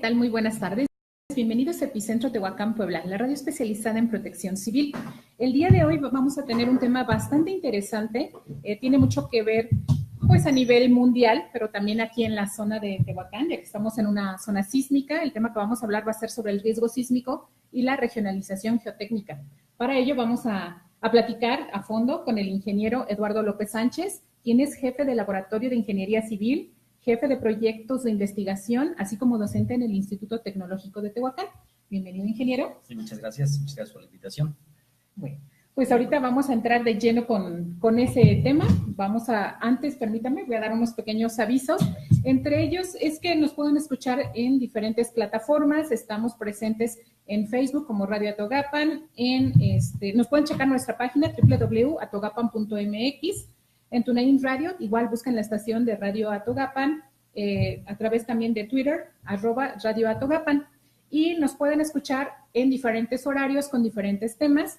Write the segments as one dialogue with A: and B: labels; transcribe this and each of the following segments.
A: tal? Muy buenas tardes. Bienvenidos a Epicentro Tehuacán, Puebla, la radio especializada en protección civil. El día de hoy vamos a tener un tema bastante interesante. Tiene mucho que ver, pues, a nivel mundial, pero también aquí en la zona de Tehuacán, ya que estamos en una zona sísmica. El tema que vamos a hablar va a ser sobre el riesgo sísmico y la regionalización geotécnica. Para ello vamos a platicar a fondo con el ingeniero Eduardo López Sánchez, quien es jefe del Laboratorio de Ingeniería Civil, jefe de proyectos de investigación, así como docente en el Instituto Tecnológico de Tehuacán. Bienvenido, ingeniero.
B: Sí, muchas gracias por la invitación.
A: Bueno, pues ahorita vamos a entrar de lleno con ese tema. Antes, permítame, voy a dar unos pequeños avisos. Entre ellos es que nos pueden escuchar en diferentes plataformas. Estamos presentes en Facebook como Radio Atogapan, nos pueden checar nuestra página www.atogapan.mx. En TuneIn Radio, igual buscan la estación de Radio Atogapan, a través también de Twitter, @Radio Atogapan. Y nos pueden escuchar en diferentes horarios con diferentes temas.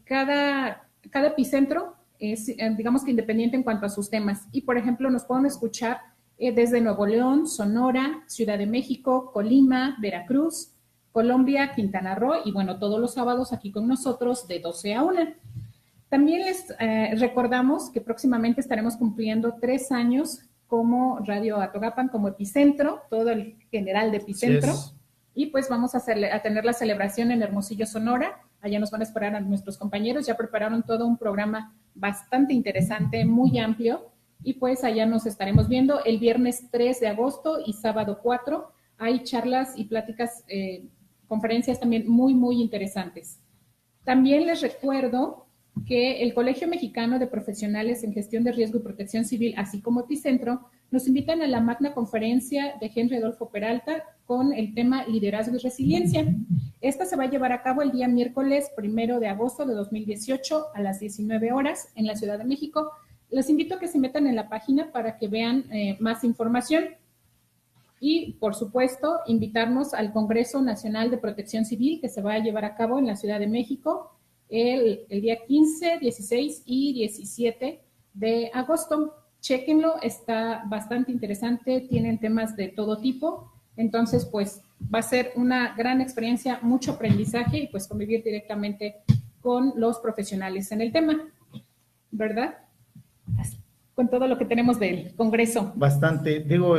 A: Cada epicentro es, digamos que independiente en cuanto a sus temas. Y, por ejemplo, nos pueden escuchar desde Nuevo León, Sonora, Ciudad de México, Colima, Veracruz, Colombia, Quintana Roo, y bueno, todos los sábados aquí con nosotros de 12 a 1. También les recordamos que próximamente estaremos cumpliendo 3 años como Radio Atogapan, como epicentro, todo el general de epicentro. Sí, y pues vamos a tener la celebración en Hermosillo, Sonora. Allá nos van a esperar a nuestros compañeros. Ya prepararon todo un programa bastante interesante, muy amplio. Y pues allá nos estaremos viendo el viernes 3 de agosto y sábado 4. Hay charlas y pláticas, conferencias también muy, muy interesantes. También les recuerdo que el Colegio Mexicano de Profesionales en Gestión de Riesgo y Protección Civil, así como Epicentro, nos invitan a la magna conferencia de Henry Adolfo Peralta con el tema Liderazgo y Resiliencia. Esta se va a llevar a cabo el día miércoles 1 de agosto de 2018 a las 19 horas en la Ciudad de México. Les invito a que se metan en la página para que vean más información. Y, por supuesto, invitarnos al Congreso Nacional de Protección Civil que se va a llevar a cabo en la Ciudad de México el día 15, 16 y 17 de agosto. Chéquenlo, está bastante interesante, tienen temas de todo tipo, entonces pues va a ser una gran experiencia, mucho aprendizaje y pues convivir directamente con los profesionales en el tema, ¿verdad? Con todo lo que tenemos del Congreso.
C: Bastante, digo,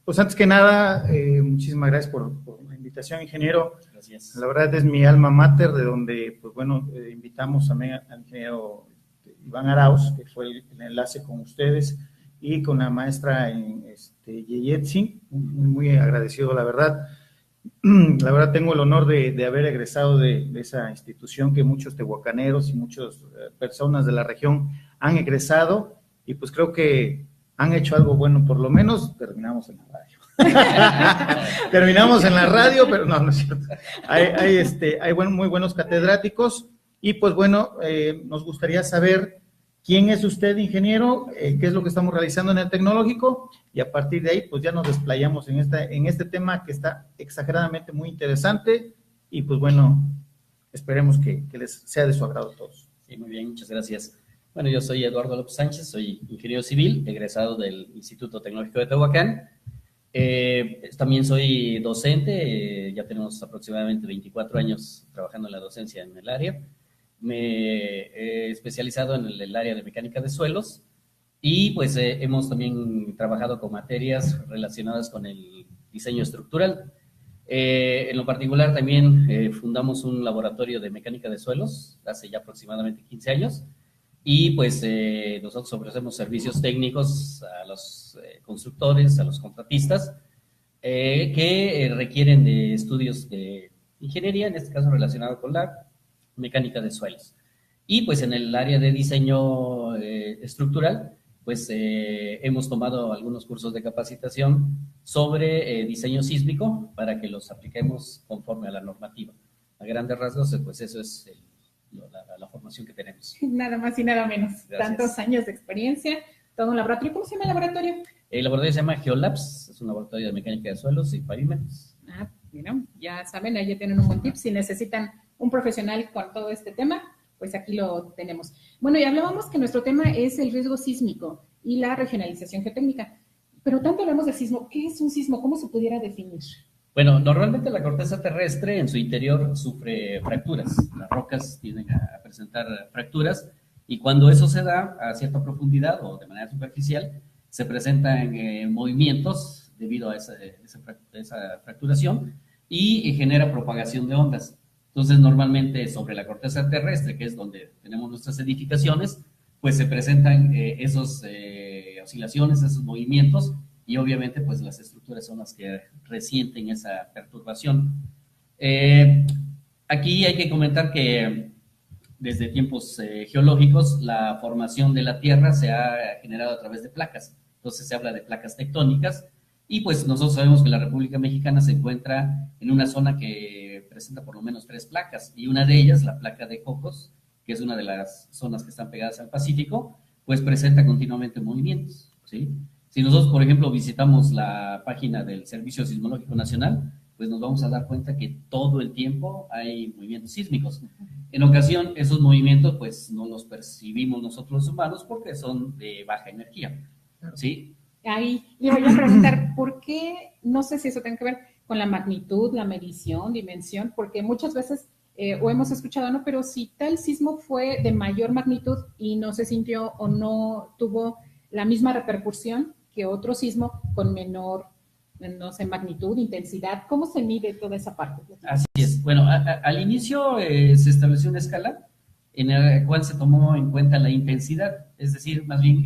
C: pues antes que nada, muchísimas gracias por la invitación, ingeniero.
B: Gracias.
C: La verdad es mi alma mater, de donde, pues bueno, invitamos también al ingeniero Iván Arauz, que fue el enlace con ustedes, y con la maestra Yeyetsi, muy agradecido, la verdad. La verdad tengo el honor de haber egresado de esa institución que muchos tehuacaneros y muchas personas de la región han egresado, y pues creo que han hecho algo bueno, por lo menos terminamos en la radio. Terminamos en la radio, pero no es cierto. Hay muy buenos catedráticos y pues bueno, nos gustaría saber quién es usted, ingeniero, qué es lo que estamos realizando en el tecnológico y a partir de ahí pues ya nos desplayamos en este tema que está exageradamente muy interesante y pues bueno, esperemos que les sea de su agrado a todos.
B: Sí, muy bien, muchas gracias. Bueno, yo soy Eduardo López Sánchez, soy ingeniero civil, egresado del Instituto Tecnológico de Tehuacán. También soy docente, ya tenemos aproximadamente 24 años trabajando en la docencia en el área. Me he especializado en el área de mecánica de suelos y pues hemos también trabajado con materias relacionadas con el diseño estructural. En lo particular también fundamos un laboratorio de mecánica de suelos hace ya aproximadamente 15 años. Y pues nosotros ofrecemos servicios técnicos a los constructores, a los contratistas, que requieren de estudios de ingeniería, en este caso relacionado con la mecánica de suelos. Y pues en el área de diseño estructural, pues hemos tomado algunos cursos de capacitación sobre diseño sísmico para que los apliquemos conforme a la normativa. A grandes rasgos, pues eso es la formación que tenemos.
A: Nada más y nada menos. Gracias. Tantos años de experiencia, todo un laboratorio. ¿Cómo se llama el laboratorio?
B: El laboratorio se llama Geolabs, es un laboratorio de mecánica de suelos y pavimentos.
A: Mira, ya saben, ahí ya tienen un buen tip. Si necesitan un profesional con todo este tema, pues aquí lo tenemos. Bueno, y hablábamos que nuestro tema es el riesgo sísmico y la regionalización geotécnica. Pero tanto hablamos de sismo. ¿Qué es un sismo? ¿Cómo se pudiera definir?
B: Bueno, normalmente la corteza terrestre en su interior sufre fracturas. Las rocas tienden a presentar fracturas y cuando eso se da a cierta profundidad o de manera superficial, se presentan movimientos debido a esa fracturación y genera propagación de ondas. Entonces, normalmente sobre la corteza terrestre, que es donde tenemos nuestras edificaciones, pues se presentan esas oscilaciones, esos movimientos, y obviamente pues las estructuras son las que resienten esa perturbación. Aquí hay que comentar que desde tiempos geológicos la formación de la Tierra se ha generado a través de placas. Entonces se habla de placas tectónicas y pues nosotros sabemos que la República Mexicana se encuentra en una zona que presenta por lo menos 3 placas y una de ellas, la placa de Cocos, que es una de las zonas que están pegadas al Pacífico, pues presenta continuamente movimientos, ¿sí? Si nosotros, por ejemplo, visitamos la página del Servicio Sismológico Nacional, pues nos vamos a dar cuenta que todo el tiempo hay movimientos sísmicos. En ocasión, esos movimientos, pues no los percibimos nosotros los humanos porque son de baja energía, ¿sí?
A: Ahí le voy a preguntar, ¿por qué? No sé si eso tiene que ver con la magnitud, la medición, dimensión, porque muchas veces, o hemos escuchado, ¿no? Pero si tal sismo fue de mayor magnitud y no se sintió o no tuvo la misma repercusión que otro sismo con menor, no sé, magnitud, intensidad, ¿cómo se mide toda esa parte?
B: Así es. Bueno, al inicio se estableció una escala en la cual se tomó en cuenta la intensidad, es decir, más bien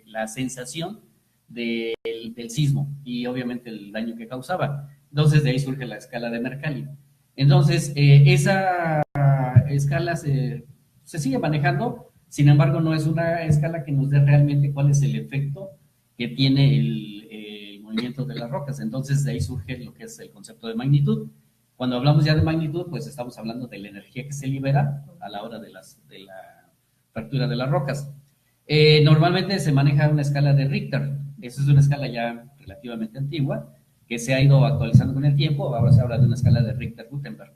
B: la sensación del sismo y obviamente el daño que causaba. Entonces de ahí surge la escala de Mercalli. Entonces esa escala se sigue manejando, sin embargo no es una escala que nos dé realmente cuál es el efecto que tiene el movimiento de las rocas. Entonces de ahí surge lo que es el concepto de magnitud. Cuando hablamos ya de magnitud, pues estamos hablando de la energía que se libera a la hora de la fractura de las rocas. Normalmente se maneja una escala de Richter. Esa es una escala ya relativamente antigua, que se ha ido actualizando con el tiempo. Ahora se habla de una escala de Richter-Gutenberg.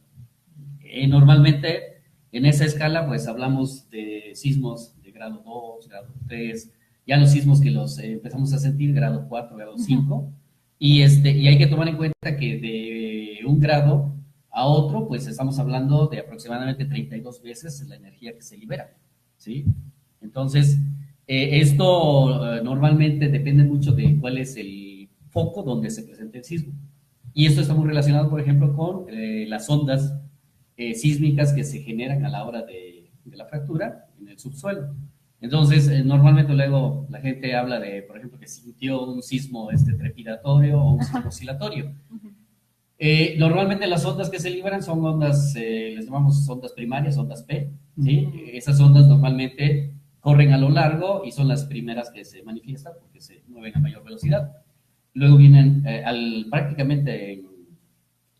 B: Normalmente en esa escala, pues hablamos de sismos de grado 2, grado 3, ya los sismos que los empezamos a sentir, grado 4, grado 5, y hay que tomar en cuenta que de un grado a otro, pues estamos hablando de aproximadamente 32 veces la energía que se libera, ¿sí? Entonces, esto normalmente depende mucho de cuál es el foco donde se presenta el sismo. Y esto está muy relacionado, por ejemplo, con las ondas sísmicas que se generan a la hora de la fractura en el subsuelo. Entonces, normalmente luego la gente habla de, por ejemplo, que sintió un sismo trepidatorio o un sismo oscilatorio. Normalmente las ondas que se liberan son ondas, les llamamos ondas primarias, ondas P, ¿sí? Esas ondas normalmente corren a lo largo y son las primeras que se manifiestan porque se mueven a mayor velocidad. Luego vienen, prácticamente en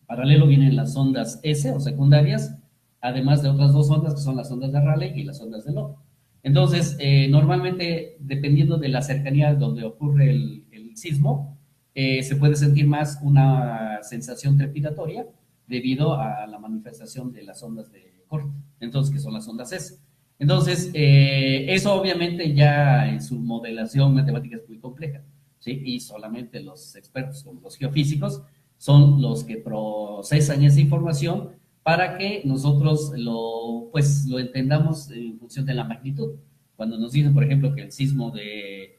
B: paralelo vienen las ondas S o secundarias, además de otras 2 ondas que son las ondas de Rayleigh y las ondas de Love. Entonces, normalmente, dependiendo de la cercanía donde ocurre el sismo, se puede sentir más una sensación trepidatoria debido a la manifestación de las ondas de corte, entonces, que son las ondas S. Entonces, eso obviamente ya en su modelación matemática es muy compleja, ¿sí? Y solamente los expertos, como los geofísicos, son los que procesan esa información para que nosotros lo entendamos en función de la magnitud. Cuando nos dicen, por ejemplo, que el sismo de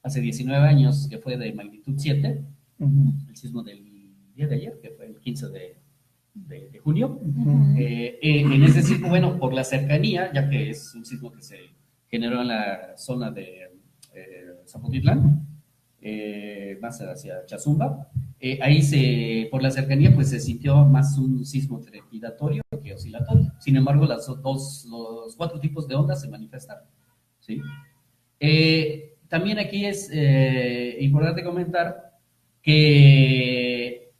B: hace 19 años, que fue de magnitud 7, el sismo del día de ayer, que fue el 15 de junio, en ese sismo, bueno, por la cercanía, ya que es un sismo que se generó en la zona de Zapotitlán, más hacia Chazumba, ahí por la cercanía, pues se sintió más un sismo trepidatorio que oscilatorio. Sin embargo, los 4 tipos de ondas se manifestaron, ¿sí? También aquí es importante comentar que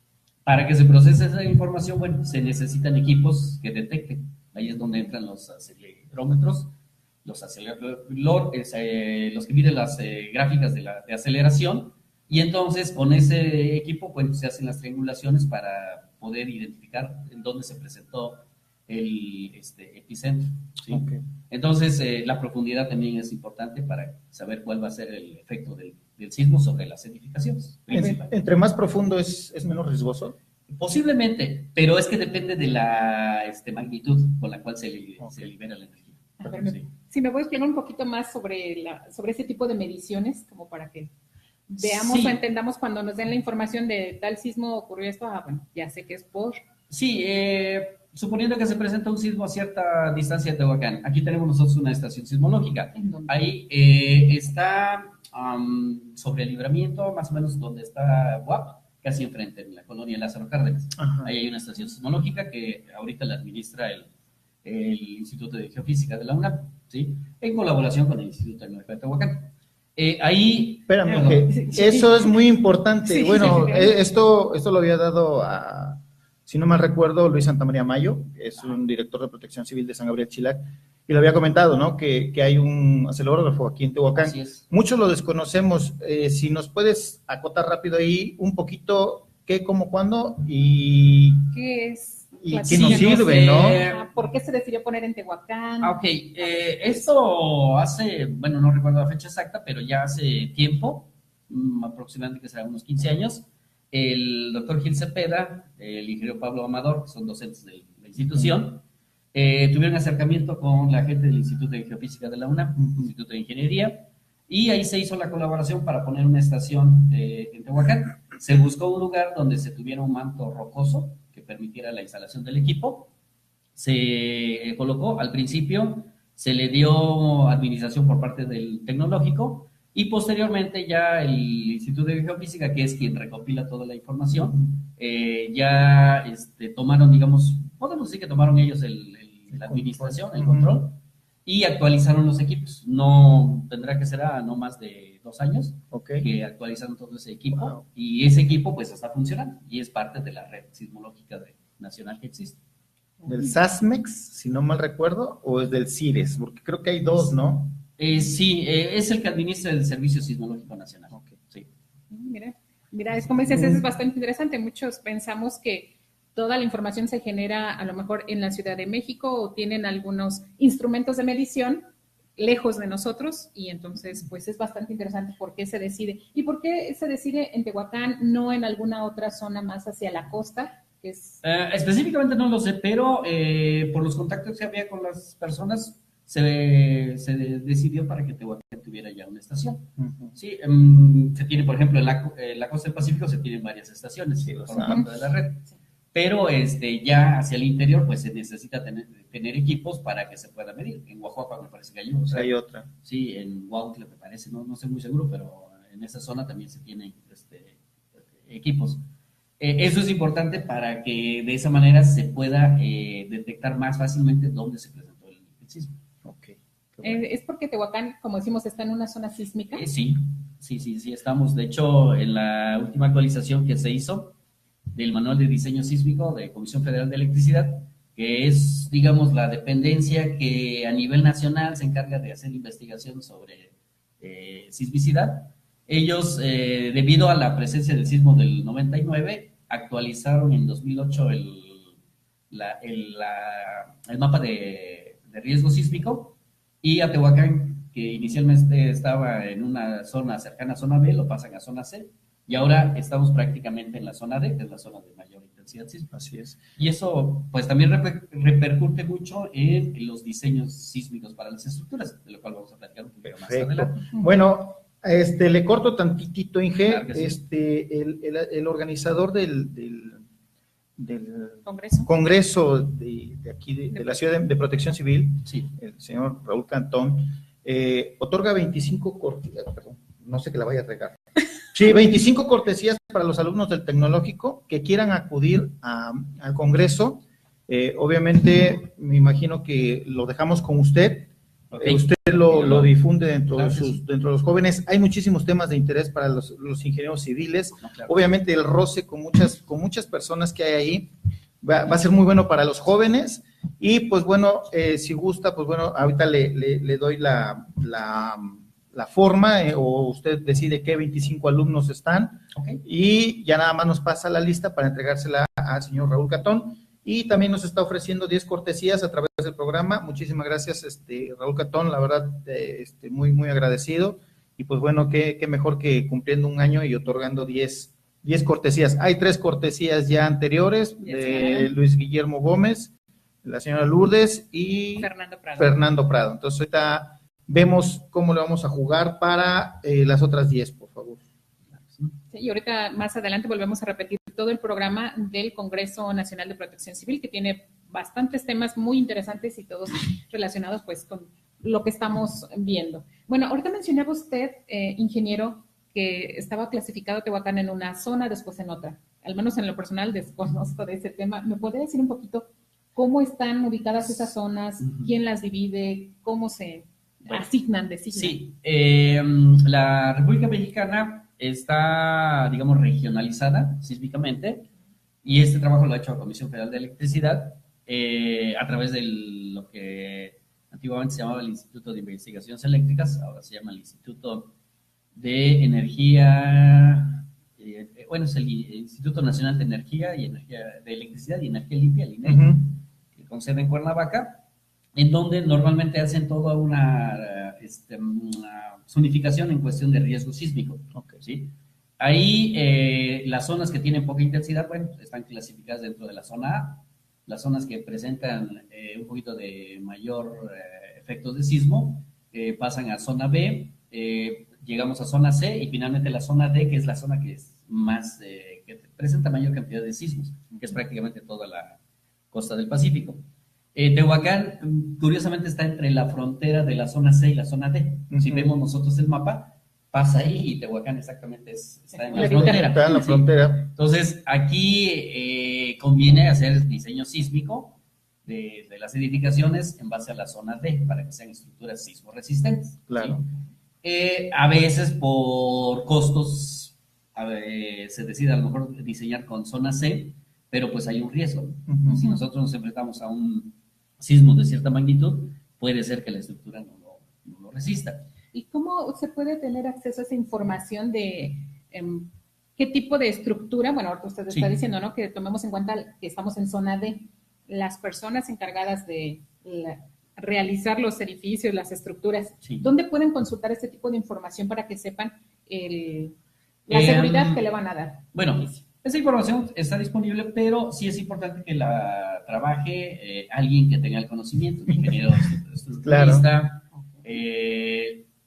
B: para que se procese esa información, bueno, se necesitan equipos que detecten. Ahí es donde entran los acelerómetros, los que miden las gráficas de aceleración, y entonces con ese equipo pues, se hacen las triangulaciones para poder identificar en dónde se presentó el epicentro, ¿sí? Okay. Entonces la profundidad también es importante para saber cuál va a ser el efecto del del sismo sobre las edificaciones.
C: Entre más profundo es menos riesgoso.
B: Posiblemente, pero es que depende de la magnitud con la cual se libera la energía.
A: A ver, si me puedes explicar un poquito más sobre ese tipo de mediciones, como para que veamos o entendamos cuando nos den la información de tal sismo ocurrió esto, bueno, ya sé que es por...
B: Sí, suponiendo que se presenta un sismo a cierta distancia de Tehuacán, aquí tenemos nosotros una estación sismológica. Ahí está sobre el Libramiento, más o menos donde está UAP, casi enfrente, en la colonia Lázaro Cárdenas. Ajá. Ahí hay una estación sismológica que ahorita la administra el Instituto de Geofísica de la UNAM, ¿sí? En colaboración con el Instituto Tecnológico de Tehuacán. Ahí...
C: Espérame, eso es muy importante. Sí, bueno, esto lo había dado a, si no mal recuerdo, Luis Santamaría Mayo, que es un director de Protección Civil de San Gabriel Chilac, y lo había comentado, ¿no? Que hay un acelerógrafo aquí en Tehuacán.
B: Así es.
C: Muchos lo desconocemos. Si nos puedes acotar rápido ahí un poquito qué, cómo, cuándo y...
A: ¿Qué es?
C: ¿Y qué nos sirve, no?
A: ¿Por qué se decidió poner en Tehuacán?
B: Ok, esto hace, bueno, no recuerdo la fecha exacta, pero ya hace tiempo, aproximadamente que será unos 15 años, el doctor Gil Cepeda, el ingeniero Pablo Amador, que son docentes de la institución, tuvieron acercamiento con la gente del Instituto de Geofísica de la UNAM, Instituto de Ingeniería, y ahí se hizo la colaboración para poner una estación en Tehuacán. Se buscó un lugar donde se tuviera un manto rocoso que permitiera la instalación del equipo. Se colocó, al principio se le dio administración por parte del tecnológico y posteriormente ya el Instituto de Geofísica, que es quien recopila toda la información, ya tomaron, digamos, podemos decir que tomaron ellos la administración, el control, y actualizaron los equipos. No tendrá que ser no más de 2 años que actualizaron todo ese equipo, y ese equipo pues está funcionando y es parte de la red sismológica nacional que existe.
C: ¿Del SASMEX, si no mal recuerdo, o es del CIRES? Porque creo que hay dos, ¿no?
B: Sí, es el que administra el Servicio Sismológico Nacional. Sí.
A: Mira, es como dices, eso es bastante interesante. Muchos pensamos que toda la información se genera a lo mejor en la Ciudad de México o tienen algunos instrumentos de medición lejos de nosotros, y entonces pues es bastante interesante por qué se decide. ¿Y por qué se decide en Tehuacán, no en alguna otra zona más hacia la costa? Que es...
B: específicamente no lo sé, pero por los contactos que había con las personas se decidió para que Tehuacán tuviera ya una estación. Sí, se tiene, por ejemplo, en la costa del Pacífico se tienen varias estaciones, sí, por parte de la red. Pero ya hacia el interior pues se necesita tener equipos para que se pueda medir. En Oaxaca me parece que hay otra.
C: Hay otra.
B: Sí, en Huautla me parece, no estoy muy seguro, pero en esa zona también se tienen equipos. Eso es importante para que de esa manera se pueda detectar más fácilmente dónde se presentó el sismo.
A: ¿Es porque Tehuacán, como decimos, está en una zona sísmica?
B: Sí, estamos. De hecho, en la última actualización que se hizo del Manual de Diseño Sísmico de Comisión Federal de Electricidad, que es, digamos, la dependencia que a nivel nacional se encarga de hacer investigación sobre sismicidad. Ellos, debido a la presencia del sismo del 99, actualizaron en 2008 el mapa de riesgo sísmico, y a Tehuacán, que inicialmente estaba en una zona cercana a zona B, lo pasan a zona C, y ahora estamos prácticamente en la zona D, que es la zona de mayor intensidad sísmica.
C: Así es.
B: Y eso, pues, también repercute mucho en los diseños sísmicos para las estructuras, de lo cual vamos a platicar un poquito más adelante.
C: Bueno, le corto tantitito, Inge.
B: Claro que sí.
C: El organizador del
A: Congreso
C: de aquí, de la Ciudad de Protección Civil,
B: sí,
C: el señor Raúl Cantón, otorga 25 cortesías, perdón, no sé que la vaya a regar. Sí, 25 cortesías para los alumnos del tecnológico que quieran acudir al Congreso. Obviamente, me imagino que lo dejamos con usted. Usted lo difunde dentro de los jóvenes. Hay muchísimos temas de interés para los ingenieros civiles.
B: Claro.
C: Obviamente, el roce con muchas personas que hay ahí va a ser muy bueno para los jóvenes. Y pues bueno, si gusta, pues bueno, ahorita le doy la forma, o usted decide qué 25 alumnos están, y ya nada más nos pasa la lista para entregársela al señor Raúl Catón, y también nos está ofreciendo 10 cortesías a través del programa. Muchísimas gracias, Raúl Catón, la verdad, muy, muy agradecido, y pues bueno, qué mejor que cumpliendo un año y otorgando 10 cortesías. Hay 3 cortesías ya anteriores de Luis Guillermo Gómez, la señora Lourdes y Fernando Prado. Entonces ahorita vemos cómo le vamos a jugar para las otras 10, por favor.
A: Sí, y ahorita más adelante volvemos a repetir todo el programa del Congreso Nacional de Protección Civil, que tiene bastantes temas muy interesantes y todos relacionados pues con lo que estamos viendo. Bueno, ahorita mencionaba usted, ingeniero, que estaba clasificado Tehuacán en una zona, después en otra. Al menos en lo personal desconozco de ese tema. ¿Me podría decir un poquito cómo están ubicadas esas zonas? ¿Quién las divide? ¿Cómo se designan?
B: Sí, la República Mexicana está, digamos, regionalizada sísmicamente, y este trabajo lo ha hecho la Comisión Federal de Electricidad a través de lo que antiguamente se llamaba el Instituto de Investigaciones Eléctricas, ahora se llama el Instituto de Energía, es el Instituto Nacional de Energía de Electricidad y Energía Limpia, el INELI, que con sede en Cuernavaca, en donde normalmente hacen toda una zonificación en cuestión de riesgo sísmico. ¿Sí? Ahí las zonas que tienen poca intensidad, están clasificadas dentro de la zona A. Las zonas que presentan un poquito de mayor efectos de sismo pasan a zona B, llegamos a zona C y finalmente la zona D, que es la zona que es más, que presenta mayor cantidad de sismos, que es prácticamente toda la costa del Pacífico. Tehuacán, curiosamente, está entre la frontera de la zona C y la zona D. Si vemos nosotros el mapa, pasa ahí y Tehuacán exactamente está en la frontera.
C: Está en la frontera.
B: Entonces, aquí conviene hacer diseño sísmico de las edificaciones en base a la zona D, para que sean estructuras sismo resistentes.
C: Claro.
B: ¿Sí? A veces por costos se decide a lo mejor diseñar con zona C, pero pues hay un riesgo. Si nosotros nos enfrentamos a un sismo de cierta magnitud, puede ser que la estructura no lo resista.
A: ¿Y cómo se puede tener acceso a esa información de qué tipo de estructura? Bueno, ahorita usted está diciendo, ¿no?, que tomemos en cuenta que estamos en zona D. Las personas encargadas de realizar los edificios, las estructuras, ¿dónde pueden consultar este tipo de información para que sepan la seguridad que le van a dar?
B: Bueno, esa información está disponible, pero sí es importante que la trabaje alguien que tenga el conocimiento, un ingeniero estructuralista,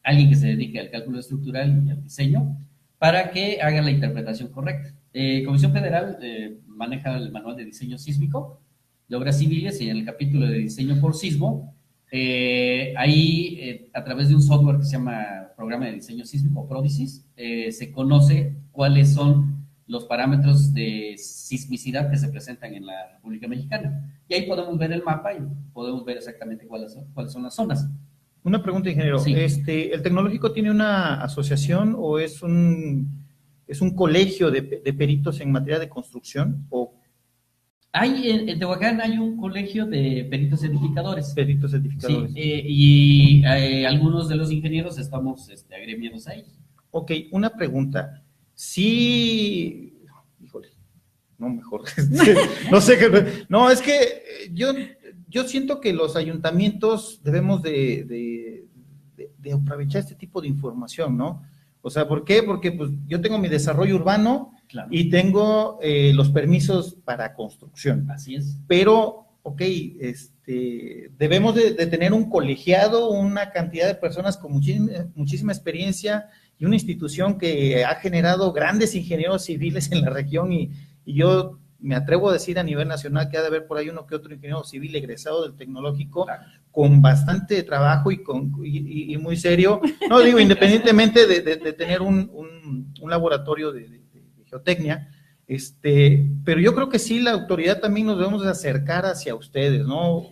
B: alguien que se dedique al cálculo estructural y al diseño, para que hagan la interpretación correcta. Comisión Federal maneja el manual de diseño sísmico de obras civiles, y en el capítulo de diseño por sismo, ahí a través de un software que se llama Programa de Diseño Sísmico, PRODISIS, se conoce cuáles son los parámetros de sismicidad que se presentan en la República Mexicana. Y ahí podemos ver el mapa y podemos ver exactamente cuáles son las zonas.
C: Una pregunta, ingeniero.
B: Sí.
C: ¿El tecnológico tiene una asociación o es un colegio de peritos en materia de construcción?
B: En Tehuacán hay un colegio de peritos edificadores.
C: Peritos edificadores.
B: Sí, y algunos de los ingenieros estamos agremiados a ellos.
C: Ok, una pregunta. Sí, híjole, no, mejor. No sé qué. No, es que yo siento que los ayuntamientos debemos de aprovechar este tipo de información, ¿no? O sea, ¿por qué? Porque pues yo tengo mi desarrollo urbano, claro, y tengo los permisos para construcción.
B: Así es.
C: Pero, ok, debemos de tener un colegiado, una cantidad de personas con muchísima experiencia y una institución que ha generado grandes ingenieros civiles en la región, y yo me atrevo a decir a nivel nacional que ha de haber por ahí uno que otro ingeniero civil egresado del tecnológico, claro, con bastante trabajo y muy serio. No digo, independientemente de tener un laboratorio de geotecnia, pero yo creo que sí, la autoridad también nos debemos de acercar hacia ustedes, ¿no?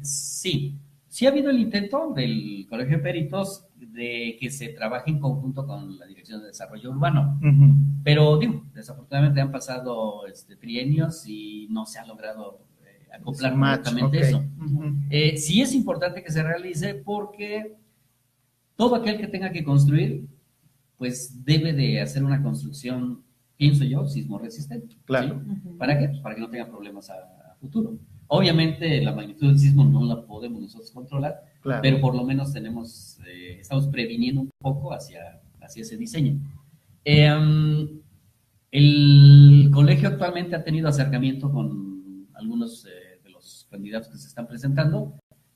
B: Sí ha habido el intento del Colegio de Peritos de que se trabaje en conjunto con la Dirección de Desarrollo Urbano, pero digo, desafortunadamente han pasado trienios y no se ha logrado acoplar correctamente eso. Sí es importante que se realice, porque todo aquel que tenga que construir, pues debe de hacer una construcción, pienso yo, sismo resistente.
C: Claro.
B: ¿Sí? ¿Para qué? Pues para que no tenga problemas a futuro. Obviamente la magnitud del sismo no la podemos nosotros controlar,
C: Claro.
B: pero por lo menos estamos previniendo un poco hacia ese diseño. El colegio actualmente ha tenido acercamiento con algunos de los candidatos que se están presentando,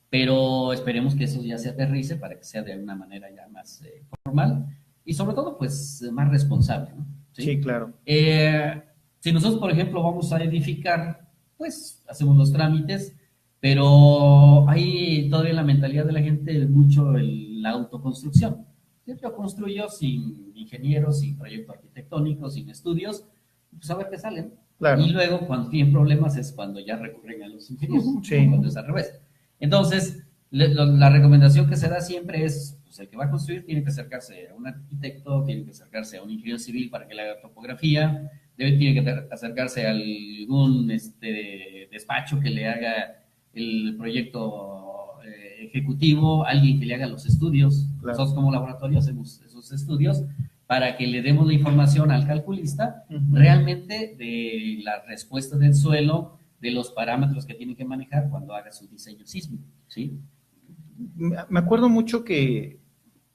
B: pero esperemos que eso ya se aterrice para que sea de alguna manera ya más formal y sobre todo pues más responsable, ¿no?
C: Sí, claro.
B: Si nosotros, por ejemplo, vamos a edificar, pues hacemos los trámites, pero hay todavía la mentalidad de la gente mucho la autoconstrucción. Yo construyo sin ingenieros, sin proyecto arquitectónico, sin estudios, pues a ver qué salen.
C: Claro.
B: Y luego, cuando tienen problemas, es cuando ya recurren a los ingenieros,
C: Sí.
B: cuando es al revés. Entonces, la recomendación que se da siempre es, pues el que va a construir tiene que acercarse a un arquitecto, tiene que acercarse a un ingeniero civil para que le haga topografía, tiene que acercarse a algún despacho que le haga el proyecto ejecutivo, alguien que le haga los estudios. Claro. Nosotros como laboratorio hacemos esos estudios para que le demos la información al calculista realmente de la respuesta del suelo, de los parámetros que tiene que manejar cuando haga su diseño sísmico, ¿sí?
C: Me acuerdo mucho que,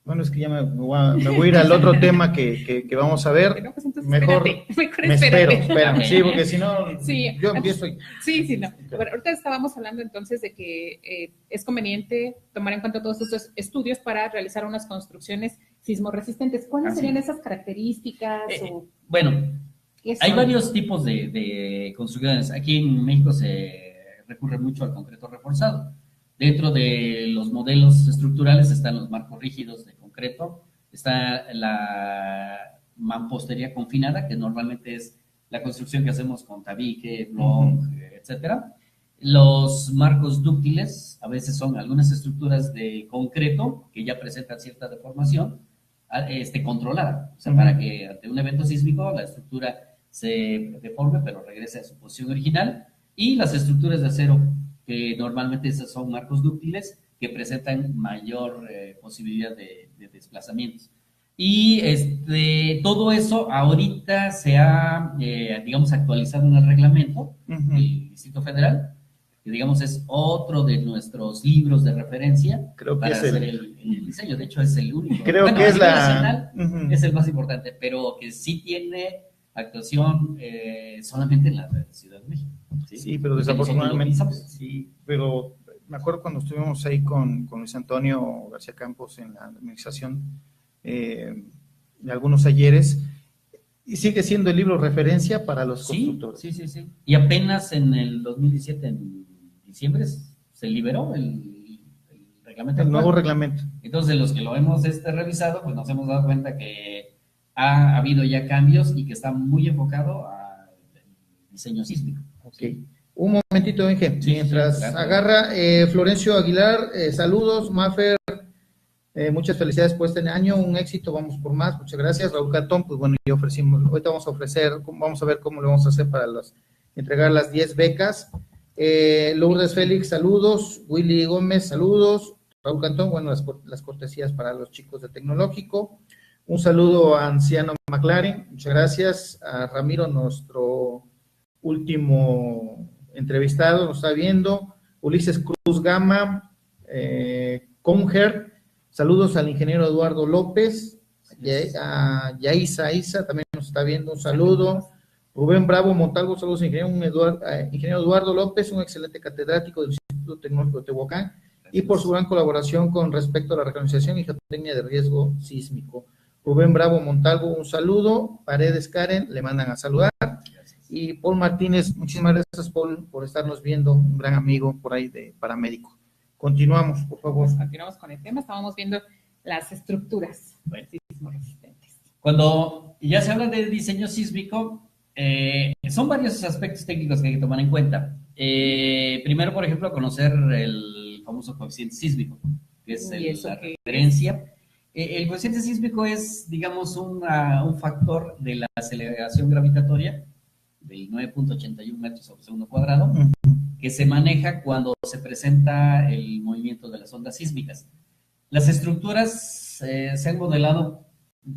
C: bueno, es que ya me voy a ir al otro tema que vamos a ver.
A: No, pues entonces
C: mejor me espérame, sí, porque si no,
A: sí,
C: yo empiezo.
A: Sí, no. Bueno, ahorita estábamos hablando entonces de que es conveniente tomar en cuenta todos estos estudios para realizar unas construcciones sismorresistentes. ¿Cuáles serían esas características?
B: Bueno, hay varios tipos de construcciones. Aquí en México se recurre mucho al concreto reforzado. Dentro de los modelos estructurales están los marcos rígidos de concreto, está la mampostería confinada, que normalmente es la construcción que hacemos con tabique, block, etcétera. Los marcos dúctiles, a veces son algunas estructuras de concreto que ya presentan cierta deformación, controlada, o sea, para que ante un evento sísmico la estructura se deforme, pero regrese a su posición original. Y las estructuras de acero, que normalmente esos son marcos dúctiles que presentan mayor posibilidad de desplazamientos. Y todo eso ahorita se ha, digamos, actualizado en el reglamento del Distrito Federal, que digamos es otro de nuestros libros de referencia para hacer el diseño. De hecho, es el único.
C: Creo que es
B: nacional, es el más importante, pero que sí tiene actuación solamente en la Ciudad de México.
C: Sí, pero desafortunadamente, sí, pero me acuerdo cuando estuvimos ahí con Luis Antonio García Campos en la administración de algunos talleres, y sigue siendo el libro referencia para los constructores.
B: Sí. Y apenas en el 2017, en diciembre, se liberó el reglamento.
C: El nuevo reglamento.
B: Entonces, los que lo hemos revisado, pues nos hemos dado cuenta que ha habido ya cambios y que está muy enfocado al diseño sísmico.
C: Ok. Un momentito, Inge, mientras agarra Florencio Aguilar, saludos, Mafer, muchas felicidades por este año, un éxito, vamos por más, muchas gracias. Raúl Cantón, pues bueno, ya ofrecimos, ahorita vamos a ver cómo le vamos a hacer para entregar las 10 becas. Lourdes Félix, saludos. Willy Gómez, saludos. Raúl Cantón, bueno, las cortesías para los chicos de Tecnológico. Un saludo a Anciano McLaren, muchas gracias. A Ramiro, nuestro último entrevistado, nos está viendo. Ulises Cruz Gama, Conger, saludos al ingeniero Eduardo López, a Yaisa Isa, también nos está viendo, un saludo. Rubén Bravo Montalvo, saludos ingeniero Eduardo López, un excelente catedrático del Instituto Tecnológico de Tehuacán, y por su gran colaboración con respecto a la reconocimiento y geotecnia de riesgo sísmico. Rubén Bravo Montalvo, un saludo. Paredes Karen, le mandan a saludar. Y Paul Martínez, muchísimas gracias, Paul, por estarnos viendo, un gran amigo por ahí de paramédico. Continuamos, por favor.
A: Continuamos con el tema, estábamos viendo las estructuras sismorresistentes.
B: Cuando ya se habla de diseño sísmico, son varios aspectos técnicos que hay que tomar en cuenta. Primero, por ejemplo, conocer el famoso coeficiente sísmico, que es la referencia. El coeficiente sísmico es, digamos, un factor de la aceleración gravitatoria del 9.81 metros sobre segundo cuadrado, que se maneja cuando se presenta el movimiento de las ondas sísmicas. Las estructuras se han modelado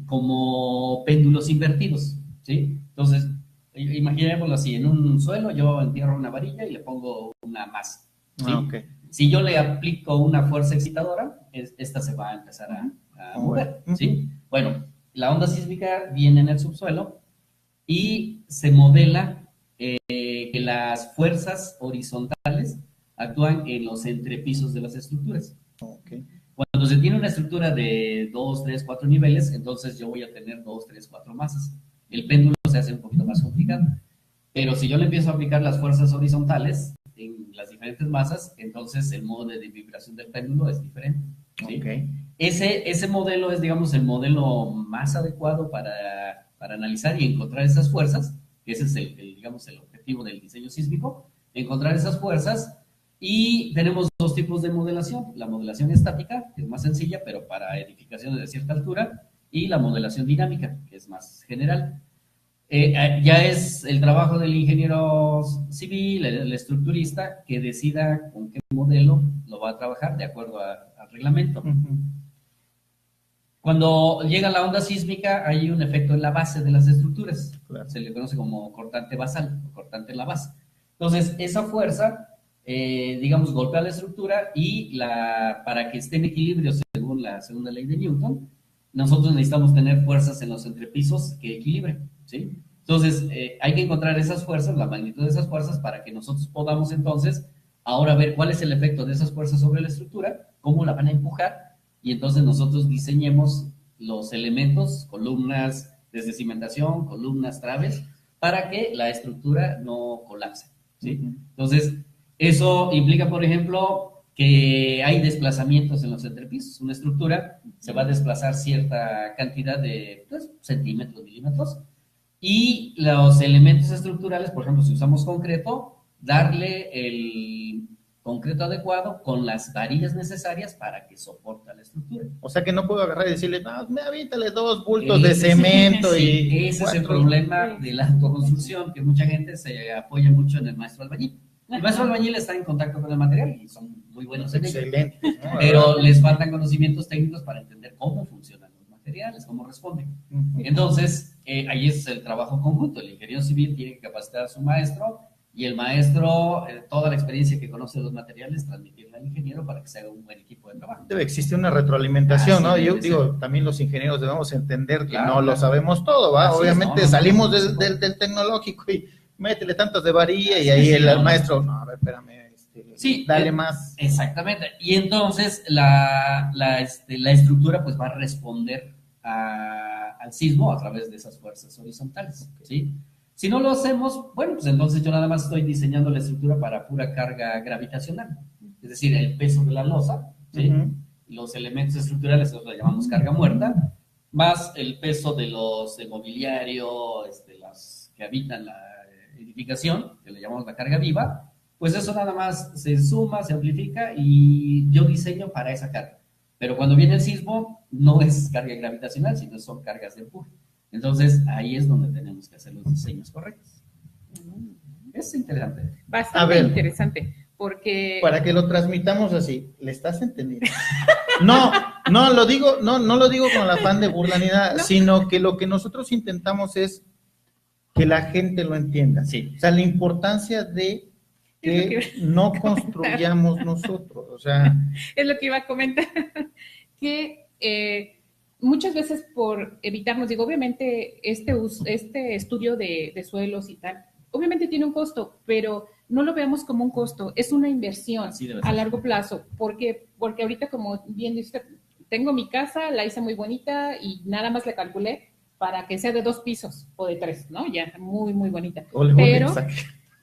B: como péndulos invertidos, ¿sí? Entonces, Imaginémoslo así, en un suelo yo entierro una varilla y le pongo una masa, ¿sí?
C: Okay.
B: Si yo le aplico una fuerza excitadora, esta se va a empezar a mover, ¿sí? Bueno, la onda sísmica viene en el subsuelo y se modela que las fuerzas horizontales actúan en los entrepisos de las estructuras.
C: Okay.
B: Cuando se tiene una estructura de 2, 3, 4 niveles, entonces yo voy a tener 2, 3, 4 masas. El péndulo se hace un poquito más complicado. Pero si yo le empiezo a aplicar las fuerzas horizontales en las diferentes masas, entonces el modo de vibración del péndulo es diferente, ¿sí?
C: Okay.
B: Ese modelo es, digamos, el modelo más adecuado para analizar y encontrar esas fuerzas, que ese es digamos, el objetivo del diseño sísmico, encontrar esas fuerzas. Y tenemos dos tipos de modelación: la modelación estática, que es más sencilla, pero para edificaciones de cierta altura, y la modelación dinámica, que es más general. Ya es el trabajo del ingeniero civil, el estructurista, que decida con qué modelo lo va a trabajar de acuerdo al reglamento. Cuando llega la onda sísmica, hay un efecto en la base de las estructuras. Claro. Se le conoce como cortante basal, o cortante en la base. Entonces, esa fuerza, digamos, golpea la estructura y para que esté en equilibrio según la segunda ley de Newton, nosotros necesitamos tener fuerzas en los entrepisos que equilibren, ¿sí? Entonces, hay que encontrar esas fuerzas, la magnitud de esas fuerzas, para que nosotros podamos entonces ahora ver cuál es el efecto de esas fuerzas sobre la estructura, cómo la van a empujar, y entonces nosotros diseñemos los elementos, columnas desde cimentación, columnas, traves, para que la estructura no colapse, ¿sí? Entonces, eso implica, por ejemplo, que hay desplazamientos en los entrepisos. Una estructura se va a desplazar cierta cantidad de centímetros, milímetros, y los elementos estructurales, por ejemplo, si usamos concreto, darle el concreto adecuado con las varillas necesarias para que soporte la estructura.
C: O sea que no puedo agarrar y decirle, no, me avíntale 2 bultos de cemento y...
B: Ese es el problema de la autoconstrucción, que mucha gente se apoya mucho en el maestro albañil. El maestro albañil está en contacto con el material y son muy buenos en ello. Excelente. ¿No? Pero les faltan conocimientos técnicos para entender cómo funcionan los materiales, cómo responden. Entonces, ahí es el trabajo conjunto. El ingeniero civil tiene que capacitar a su maestro, y el maestro, toda la experiencia que conoce de los materiales, transmitirla al ingeniero para que se haga un buen equipo de trabajo.
C: Debe existir una retroalimentación, ¿no? Yo digo, también los ingenieros debemos entender que no lo sabemos todo, ¿va? Obviamente salimos del tecnológico y métele tantos de varilla y ahí el maestro, no, a ver, espérame, dale más.
B: Exactamente. Y entonces la estructura pues va a responder al sismo a través de esas fuerzas horizontales, ¿sí? Si no lo hacemos, bueno, pues entonces yo nada más estoy diseñando la estructura para pura carga gravitacional, es decir, el peso de la losa, ¿sí? Los elementos estructurales, nosotros lo llamamos carga muerta, más el peso de los de mobiliario, las que habitan la edificación, que le llamamos la carga viva, pues eso nada más se suma, se amplifica y yo diseño para esa carga. Pero cuando viene el sismo, no es carga gravitacional, sino son cargas de empuje. Entonces, ahí es donde tenemos que hacer los diseños correctos. Es interesante.
A: Bastante interesante, porque...
C: Para que lo transmitamos así, ¿le estás entendiendo? No lo digo con el afán de burla ni nada, sino que lo que nosotros intentamos es que la gente lo entienda.
B: Sí.
C: O sea, la importancia de que no construyamos nosotros, o sea...
A: Es lo que iba a comentar, que muchas veces por evitarnos, digo, obviamente este estudio de suelos y tal, obviamente tiene un costo, pero no lo veamos como un costo, es una inversión a largo plazo, porque ahorita, como bien dice, tengo mi casa, la hice muy bonita y nada más le calculé para que sea de 2 pisos o de 3, ¿no? Ya, muy, muy bonita. Pero,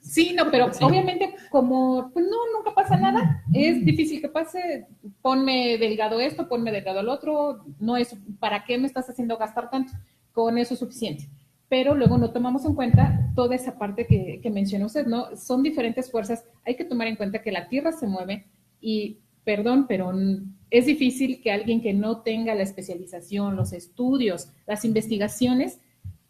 A: sí, no, pero obviamente como, pues no, nunca pasa nada, es difícil que pase, ponme delgado esto, ponme delgado el otro, no es, ¿para qué me estás haciendo gastar tanto? Con eso es suficiente. Pero luego no tomamos en cuenta toda esa parte que mencionó usted, ¿no? Son diferentes fuerzas, hay que tomar en cuenta que la Tierra se mueve y, perdón, pero es difícil que alguien que no tenga la especialización, los estudios, las investigaciones,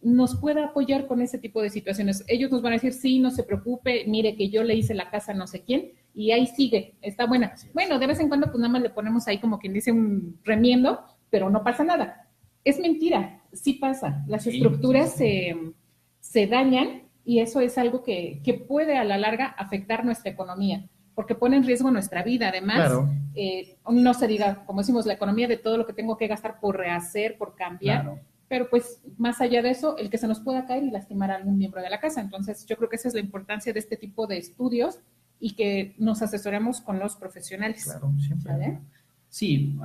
A: nos pueda apoyar con ese tipo de situaciones. Ellos nos van a decir, sí, no se preocupe, mire que yo le hice la casa a no sé quién, y ahí sigue, está buena. Bueno, de vez en cuando pues nada más le ponemos ahí como quien dice un remiendo, pero no pasa nada. Es mentira, sí pasa. Las estructuras se dañan y eso es algo que puede a la larga afectar nuestra economía, porque pone en riesgo nuestra vida. Además,
C: Claro.
A: No se diga, como decimos, la economía de todo lo que tengo que gastar por rehacer, por cambiar,
C: Claro.
A: pero pues más allá de eso, el que se nos pueda caer y lastimar a algún miembro de la casa. Entonces, yo creo que esa es la importancia de este tipo de estudios y que nos asesoremos con los profesionales.
C: Claro, siempre.
A: ¿Sale?
B: Sí,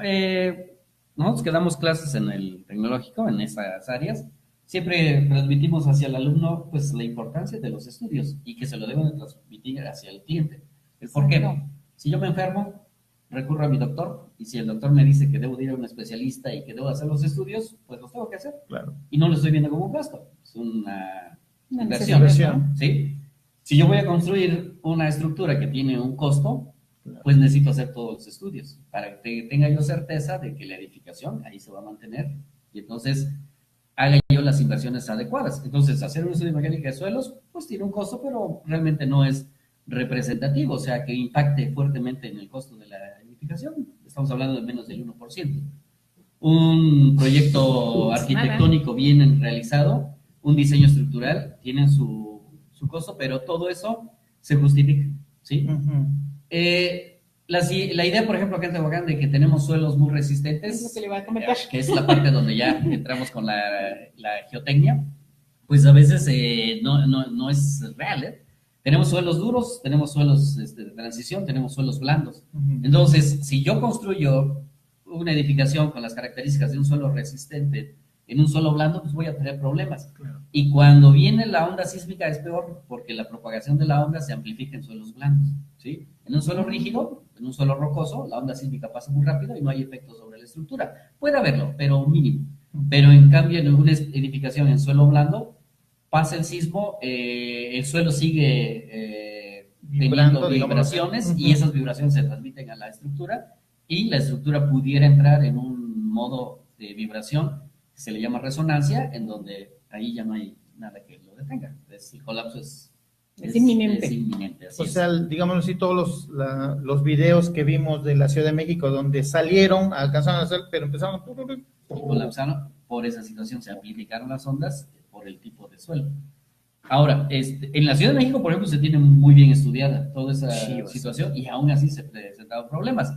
B: nosotros que damos clases en el tecnológico, en esas áreas, siempre transmitimos hacia el alumno pues la importancia de los estudios y que se lo deben de transmitir hacia el cliente. ¿El por qué?
A: Exacto.
B: Si yo me enfermo, recurro a mi doctor y si el doctor me dice que debo de ir a un especialista y que debo hacer los estudios, pues los tengo que hacer.
C: Claro.
B: Y no lo estoy viendo como un gasto, es una
A: Necesidad,
B: inversión,
A: ¿no?
B: ¿sí? Si yo voy a construir una estructura que tiene un costo,
C: Claro.
B: pues necesito hacer todos los estudios para que tenga yo certeza de que la edificación ahí se va a mantener y entonces haga yo las inversiones adecuadas. Entonces, hacer un estudio de mecánica de suelos, pues tiene un costo, pero realmente no es representativo, o sea, que impacte fuertemente en el costo de la edificación. Estamos hablando de menos del 1%. Un proyecto arquitectónico bien realizado, un diseño estructural, tienen su costo, pero todo eso se justifica, ¿sí?
C: Ujú.
B: La idea, por ejemplo, acá en Tehuacán, de que tenemos suelos muy resistentes,
A: Es lo que le iba a comentar.
B: que es la parte donde ya entramos con la geotecnia, pues a veces no es real, ¿eh? Tenemos suelos duros, tenemos suelos de transición, tenemos suelos blandos.
C: Ujú.
B: Entonces, si yo construyo una edificación con las características de un suelo resistente en un suelo blando, pues voy a tener problemas.
C: Claro.
B: Y cuando viene la onda sísmica es peor porque la propagación de la onda se amplifica en suelos blandos, ¿sí? En un suelo rígido, en un suelo rocoso, la onda sísmica pasa muy rápido y no hay efecto sobre la estructura. Puede haberlo, pero mínimo. Pero en cambio, en una edificación en suelo blando, pasa el sismo, el suelo sigue
C: Vibrando,
B: teniendo vibraciones
C: digamos.
B: y esas vibraciones se transmiten a la estructura y la estructura pudiera entrar en un modo de vibración que se le llama resonancia, en donde ahí ya no hay nada que lo detenga. El colapso es
A: inminente.
B: Es inminente, así
C: O sea, digámoslo así, todos los videos que vimos de la Ciudad de México donde salieron, alcanzaron a hacer, pero empezaron
B: y colapsaron por esa situación, se amplificaron las ondas por el tipo de suelo. Ahora, en la Ciudad de México, por ejemplo, se tiene muy bien estudiada toda esa situación y aún así se presentaron problemas.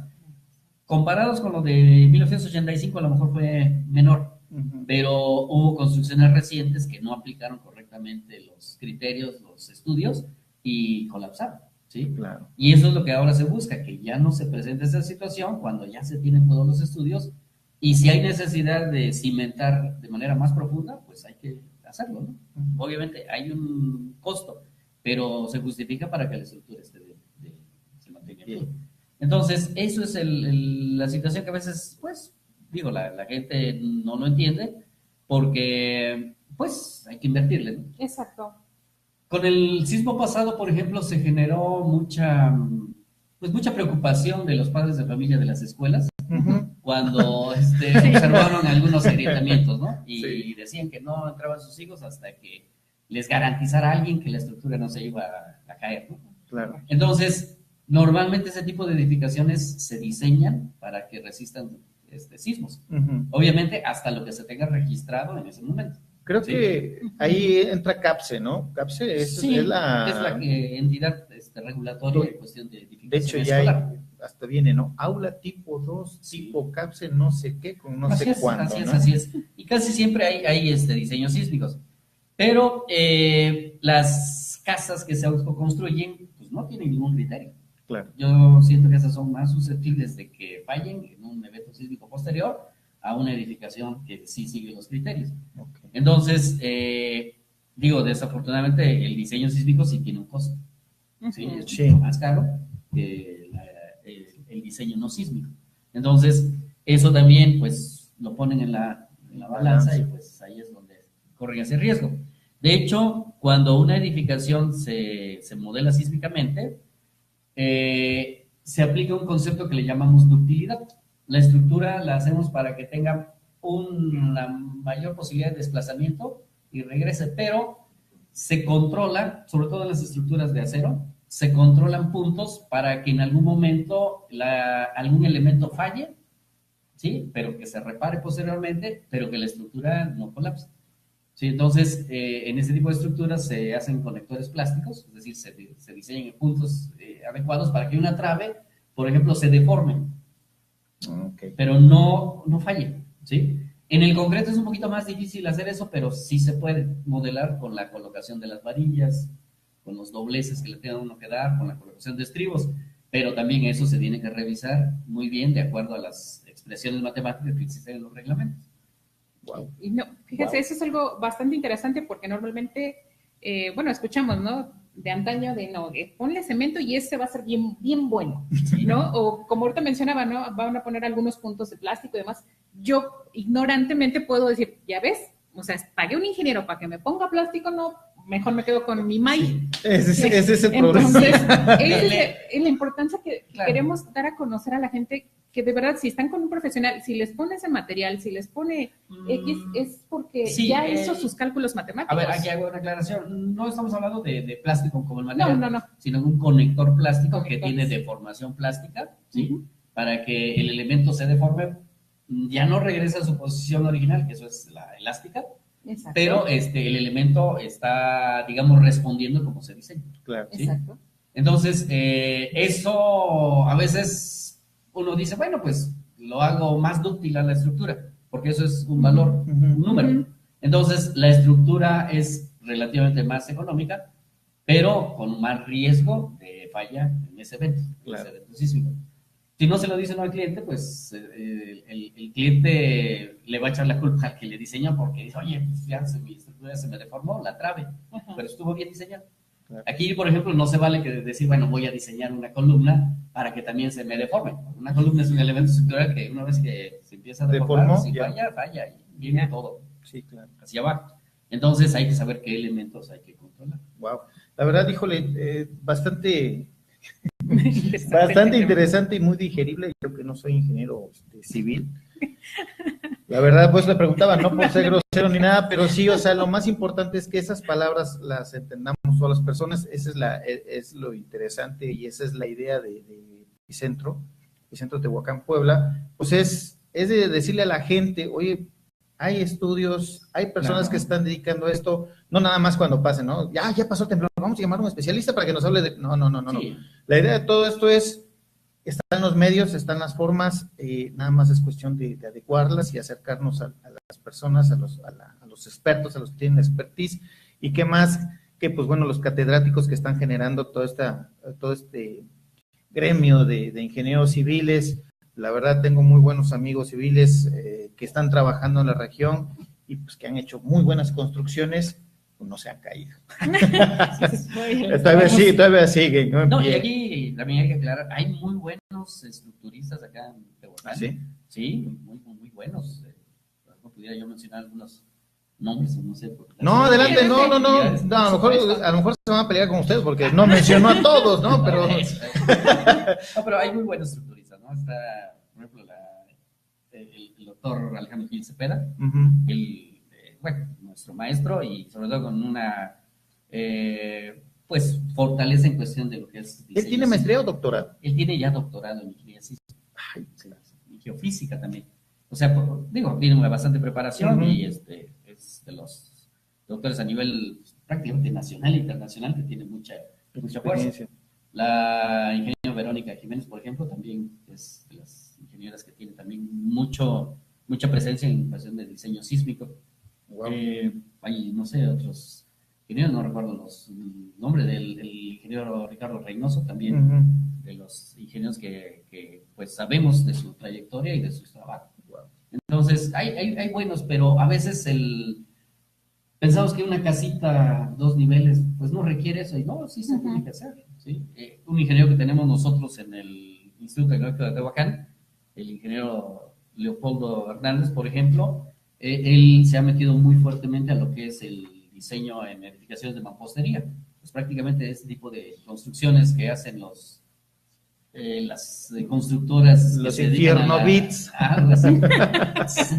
B: Comparados con lo de 1985, a lo mejor fue menor, pero hubo construcciones recientes que no aplicaron correctamente los criterios, los estudios y colapsaron, ¿sí?
C: Claro.
B: Y eso es lo que ahora se busca, que ya no se presente esa situación cuando ya se tienen todos los estudios y si hay necesidad de cimentar de manera más profunda, pues hay que hacerlo, ¿no? Obviamente hay un costo, pero se justifica para que la estructura se mantenga bien. Entonces, eso es la situación que a veces, pues, digo, la gente no lo entiende porque, pues, hay que invertirle, ¿no?
A: Exacto.
B: Con el sismo pasado, por ejemplo, se generó mucha preocupación de los padres de familia de las escuelas cuando observaron algunos agrietamientos, ¿no? Y decían que no entraban sus hijos hasta que les garantizara a alguien que la estructura no se iba a caer, ¿no?
C: Claro.
B: Entonces, normalmente ese tipo de edificaciones se diseñan para que resistan sismos. Obviamente, hasta lo que se tenga registrado en ese momento.
C: Creo que ahí entra CAPSE, ¿no? CAPSE es
B: la entidad regulatoria en cuestión de edificación.
C: De hecho, ya hay, hasta viene, ¿no? Aula tipo 2, tipo CAPSE, no sé qué, con no sé cuándo.
B: Así es. Y casi siempre hay diseños sísmicos. Pero las casas que se autoconstruyen, pues no tienen ningún criterio.
C: Claro.
B: Yo siento que esas son más susceptibles de que fallen en un evento sísmico posterior a una edificación que sí sigue los criterios. Okay. Entonces, digo, desafortunadamente el diseño sísmico sí tiene un costo. ¿Sí? Es mucho más caro que el diseño no sísmico. Entonces, eso también, pues, lo ponen en la balanza y pues ahí es donde corren ese riesgo. De hecho, cuando una edificación se modela sísmicamente, se aplica un concepto que le llamamos ductilidad. La estructura la hacemos para que tenga una mayor posibilidad de desplazamiento y regrese, pero se controla, sobre todo en las estructuras de acero, se controlan puntos para que en algún momento algún elemento falle, ¿sí? Pero que se repare posteriormente, pero que la estructura no colapse. Sí, entonces, en este tipo de estructuras se hacen conectores plásticos, es decir, se diseñan en puntos adecuados para que una trave, por ejemplo, se deforme,
C: Okay.
B: pero no falle, ¿sí? En el concreto es un poquito más difícil hacer eso, pero sí se puede modelar con la colocación de las varillas, con los dobleces que le tenga uno que dar, con la colocación de estribos, pero también eso se tiene que revisar muy bien de acuerdo a las expresiones matemáticas que existen en los reglamentos.
C: Wow.
A: Y no, fíjense,
C: Wow.
A: eso es algo bastante interesante porque normalmente, bueno, escuchamos, ¿no? De antaño de no, ponle cemento y ese va a ser bien, bien bueno, ¿no? O como ahorita mencionaba, ¿no? Van a poner algunos puntos de plástico y demás. Yo ignorantemente puedo decir, ya ves, o sea, pagué un ingeniero para que me ponga plástico, no, mejor me quedo con mi MAI.
C: Ese es el problema.
A: Entonces, es la importancia que
B: Claro.
A: queremos dar a conocer a la gente que de verdad, si están con un profesional, si les pone ese material, si les pone X, es porque
B: Sí,
A: ya hizo sus cálculos matemáticos.
B: A ver, aquí hago una aclaración. No estamos hablando de plástico como el material,
A: No.
B: sino de un conector plástico que
A: Conector,
B: tiene
A: sí.
B: deformación plástica, ¿sí?
A: Ujú.
B: Para que el elemento se deforme, ya no regresa a su posición original, que eso es la elástica,
A: Exacto.
B: pero el elemento está, digamos, respondiendo como se diseña.
C: Claro.
B: ¿sí?
A: Exacto.
B: Entonces, eso a veces uno dice, bueno, pues lo hago más dúctil a la estructura, porque eso es un valor, un número.
A: Ujú.
B: Entonces, la estructura es relativamente más económica, pero con más riesgo de falla en ese evento,
C: Claro.
B: ese evento sísmico. Si no se lo dicen al cliente, pues el cliente le va a echar la culpa al que le diseña porque dice, oye, pues ya mi estructura se me deformó, la trave,
A: Ajá.
B: pero estuvo bien diseñado.
C: Claro.
B: Aquí, por ejemplo, no se vale que decir, bueno, voy a diseñar una columna para que también se me deforme. Una columna es un elemento estructural que una vez que se empieza a deformar,
C: Deformó,
B: si
C: ya.
B: falla y viene todo
C: Sí, claro.
B: hacia abajo. Entonces hay que saber qué elementos hay que controlar.
C: Wow. La verdad, híjole, bastante
A: Interesante.
C: interesante y muy digerible. Yo que no soy ingeniero civil. La verdad, pues le preguntaba, no por ser grosero ni nada, pero sí, o sea, lo más importante es que esas palabras las entendamos todas las personas. Esa es lo interesante y esa es la idea de Epicentro Tehuacán, Puebla. Pues es de decirle a la gente, oye, hay estudios, hay personas
B: Claro.
C: que están dedicando a esto, no nada más cuando pase, ¿no? Ya pasó el temblor, vamos a llamar a un especialista para que nos hable de... No.
B: Sí.
C: La idea de todo esto es, están los medios, están las formas, nada más es cuestión de adecuarlas y acercarnos a las personas, a los expertos, a los que tienen expertise, y qué más que, pues bueno, los catedráticos que están generando todo este gremio de ingenieros civiles. La verdad, tengo muy buenos amigos civiles que están trabajando en la región y pues que han hecho muy buenas construcciones, pues no se han caído. Todavía siguen, ¿no?
B: No, y aquí también hay que aclarar, hay muy buenos estructuristas acá en Tehuacán.
C: ¿Sí?
B: Sí, muy buenos. No pudiera yo mencionar algunos nombres, no sé.
C: No, adelante, no, a lo mejor se van a pelear con ustedes porque no mencionó a todos, ¿no? Pero...
B: No, pero hay muy buenos estructuristas, ¿no? Está, por ejemplo, el doctor Alejandro Gil Cepeda, bueno, nuestro maestro y sobre todo con una, pues, fortaleza en cuestión de lo que es diseño.
C: ¿Él tiene maestría o doctorado?
B: Él tiene ya doctorado en ingeniería sísmica. Y geofísica también. O sea, tiene una bastante preparación y es de los doctores a nivel prácticamente nacional e internacional que tiene mucha fuerza. La ingeniera Verónica Jiménez, por ejemplo, también es de las ingenieras que tiene también mucha presencia en cuestión de diseño sísmico.
C: Wow.
B: Hay, no sé, otros ingenieros, no recuerdo el nombre del ingeniero Ricardo Reynoso, también de los ingenieros que pues sabemos de su trayectoria y de su trabajo. Wow. Entonces, hay buenos, pero a veces pensamos que una casita, 2 niveles, pues no requiere eso, y no, sí se tiene que hacer. ¿Sí? Un ingeniero que tenemos nosotros en el Instituto Tecnológico de Tehuacán, el ingeniero Leopoldo Hernández, por ejemplo, él se ha metido muy fuertemente a lo que es el diseño en edificaciones de mampostería. Pues prácticamente este tipo de construcciones que hacen las constructoras,
C: los infierno bits,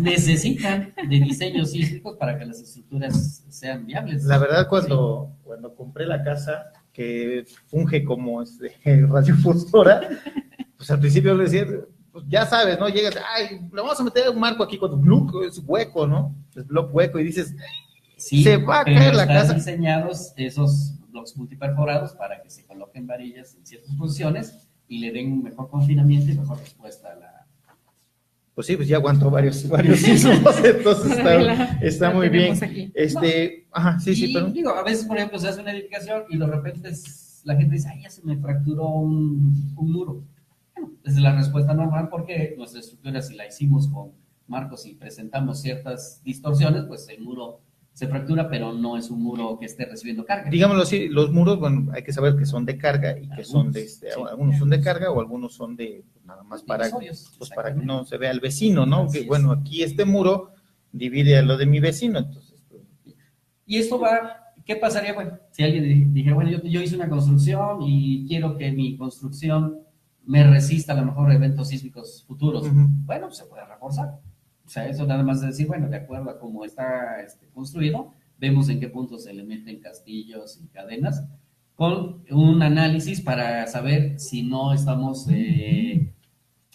B: necesitan de diseños sísmicos para que las estructuras sean viables.
C: La verdad, cuando compré la casa, que funge como radiofusora, pues al principio le decía, pues ya sabes, ¿no? Llegas, le vamos a meter un marco aquí, cuando es hueco, ¿no? Es bloque hueco, y dices,
B: Sí,
C: se va a
B: pero
C: caer la
B: están
C: casa.
B: diseñados esos bloques multiperforados para que se coloquen varillas en ciertas posiciones y le den un mejor confinamiento y mejor respuesta a la...
C: Pues sí, pues ya aguantó varios sismos, entonces está
A: La
C: muy bien.
A: tenemos aquí.
C: Ajá, sí,
B: Y
C: perdón.
B: digo, a veces, por ejemplo, se hace una edificación y de repente la gente dice, ay, ya se me fracturó un muro. Bueno, esa es la respuesta normal porque nuestra estructura, si la hicimos con marcos y presentamos ciertas distorsiones, pues el muro se fractura, pero no es un muro que esté recibiendo carga.
C: Digámoslo así, los muros, bueno, hay que saber que son de carga y que son de,
B: Sí.
C: algunos son de carga o algunos son de, nada más para,
B: Divisorios,
C: pues para que
B: exactamente.
C: no se vea el vecino, ¿no?
B: Así
C: Que
B: es.
C: bueno, aquí este muro divide a lo de mi vecino, entonces. Pues,
B: Y esto va, ¿qué pasaría? Bueno, si alguien dijera, bueno, yo hice una construcción y quiero que mi construcción me resista a lo mejor eventos sísmicos futuros.
C: Ujú.
B: Bueno, se puede reforzar. O sea, eso nada más es decir, bueno, de acuerdo a cómo está construido, vemos en qué puntos se le meten castillos y cadenas, con un análisis para saber si no estamos,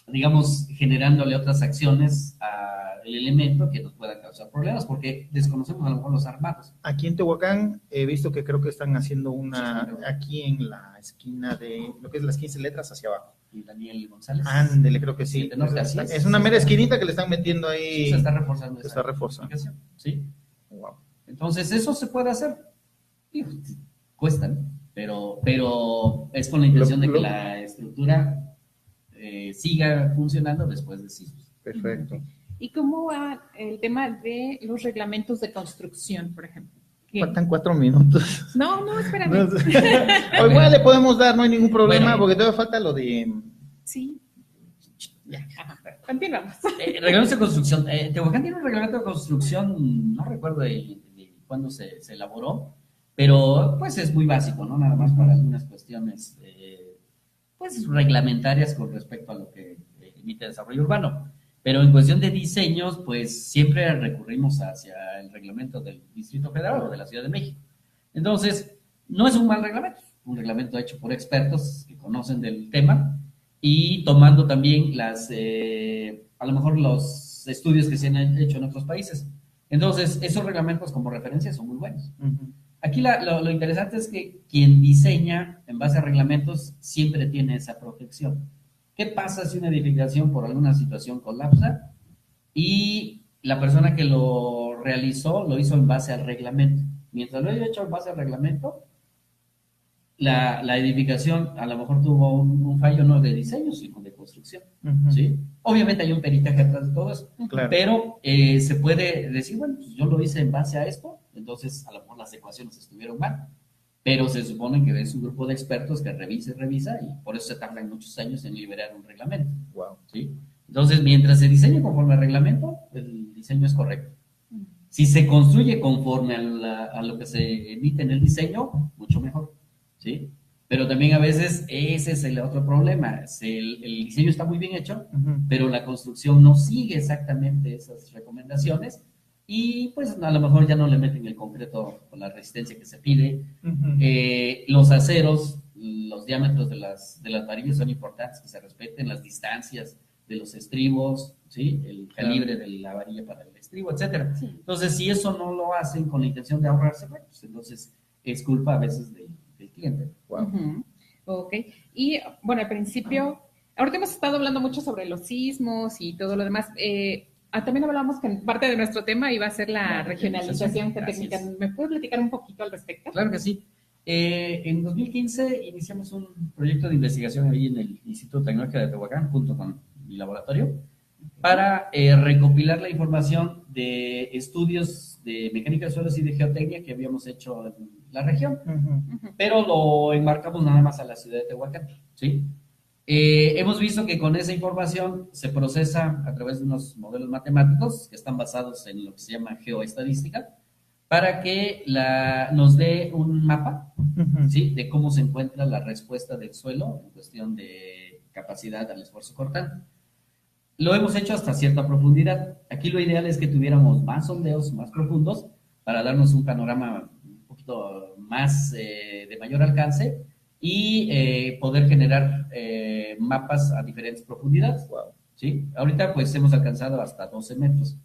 B: digamos, generándole otras acciones al elemento que nos pueda causar problemas, porque desconocemos a lo mejor los armados.
C: Aquí en Tehuacán he visto que creo que están haciendo una, aquí en la esquina de, lo que es las 15 letras hacia abajo.
B: Y Daniel González.
C: Ándele, creo que sí.
B: Sí, de norte, así
C: Es una mera esquinita que le están metiendo ahí.
B: Se está reforzando.
C: Se está reforzando.
B: Sí.
C: Wow.
B: Entonces, eso se puede hacer. Digo, cuesta, ¿no? Pero es con la intención de que la estructura siga funcionando después de sismos.
C: Perfecto.
A: ¿Y cómo va el tema de los reglamentos de construcción, por ejemplo?
C: Faltan 4 minutos.
A: No, espérame.
C: O igual le podemos dar, no hay ningún problema,
B: Bueno,
C: porque todavía falta lo de...
A: Sí. Ya. Continuamos.
B: Reglamentos de construcción. Tehuacán tiene un reglamento de construcción, no recuerdo de cuándo se elaboró, pero pues es muy básico, ¿no? Nada más para algunas cuestiones pues reglamentarias con respecto a lo que emite desarrollo urbano. Pero en cuestión de diseños, pues siempre recurrimos hacia el reglamento del Distrito Federal o de la Ciudad de México. Entonces, no es un mal reglamento, un reglamento hecho por expertos que conocen del tema y tomando también a lo mejor los estudios que se han hecho en otros países. Entonces, esos reglamentos como referencia son muy buenos. Aquí lo interesante es que quien diseña en base a reglamentos siempre tiene esa protección. ¿Qué pasa si una edificación por alguna situación colapsa y la persona que lo realizó lo hizo en base al reglamento? Mientras lo haya hecho en base al reglamento, la edificación a lo mejor tuvo un fallo no de diseño, sino de construcción. ¿Sí? Obviamente hay un peritaje atrás de todo eso,
C: Claro.
B: pero se puede decir, bueno, pues yo lo hice en base a esto, entonces a lo mejor las ecuaciones estuvieron mal. Pero se supone que es un grupo de expertos que revisa y por eso se tardan muchos años en liberar un reglamento.
C: Wow.
B: ¿Sí? Entonces, mientras se diseñe conforme al reglamento, el diseño es correcto. Si se construye conforme a lo que se emite en el diseño, mucho mejor. ¿Sí? Pero también a veces ese es el otro problema. El diseño está muy bien hecho, pero la construcción no sigue exactamente esas recomendaciones. Y pues a lo mejor ya no le meten el concreto con la resistencia que se pide. Los aceros, los diámetros de las varillas son importantes, que se respeten las distancias de los estribos, ¿sí? El calibre de la varilla para el estribo, etcétera. Sí. Entonces, si eso no lo hacen con la intención de ahorrarse, bueno, pues entonces es culpa a veces del cliente.
A: Wow. Ok. Y bueno, al principio, ahorita hemos estado hablando mucho sobre los sismos y todo lo demás. También hablamos que parte de nuestro tema iba a ser la regionalización técnica. ¿Me puedes platicar un poquito al respecto?
B: Claro que sí. En 2015 iniciamos un proyecto de investigación ahí en el Instituto Tecnológico de Tehuacán, junto con mi laboratorio, para recopilar la información de estudios de mecánica de suelos y de geotecnia que habíamos hecho en la región, pero lo enmarcamos nada más a la ciudad de Tehuacán, ¿sí? Hemos visto que con esa información se procesa a través de unos modelos matemáticos que están basados en lo que se llama geoestadística para que nos dé un mapa, ¿sí? De cómo se encuentra la respuesta del suelo en cuestión de capacidad al esfuerzo cortante. Lo hemos hecho hasta cierta profundidad. Aquí lo ideal es que tuviéramos más sondeos más profundos para darnos un panorama un poquito más de mayor alcance y poder generar mapas a diferentes profundidades.
C: Wow.
B: ¿sí? Ahorita pues hemos alcanzado hasta 12 metros.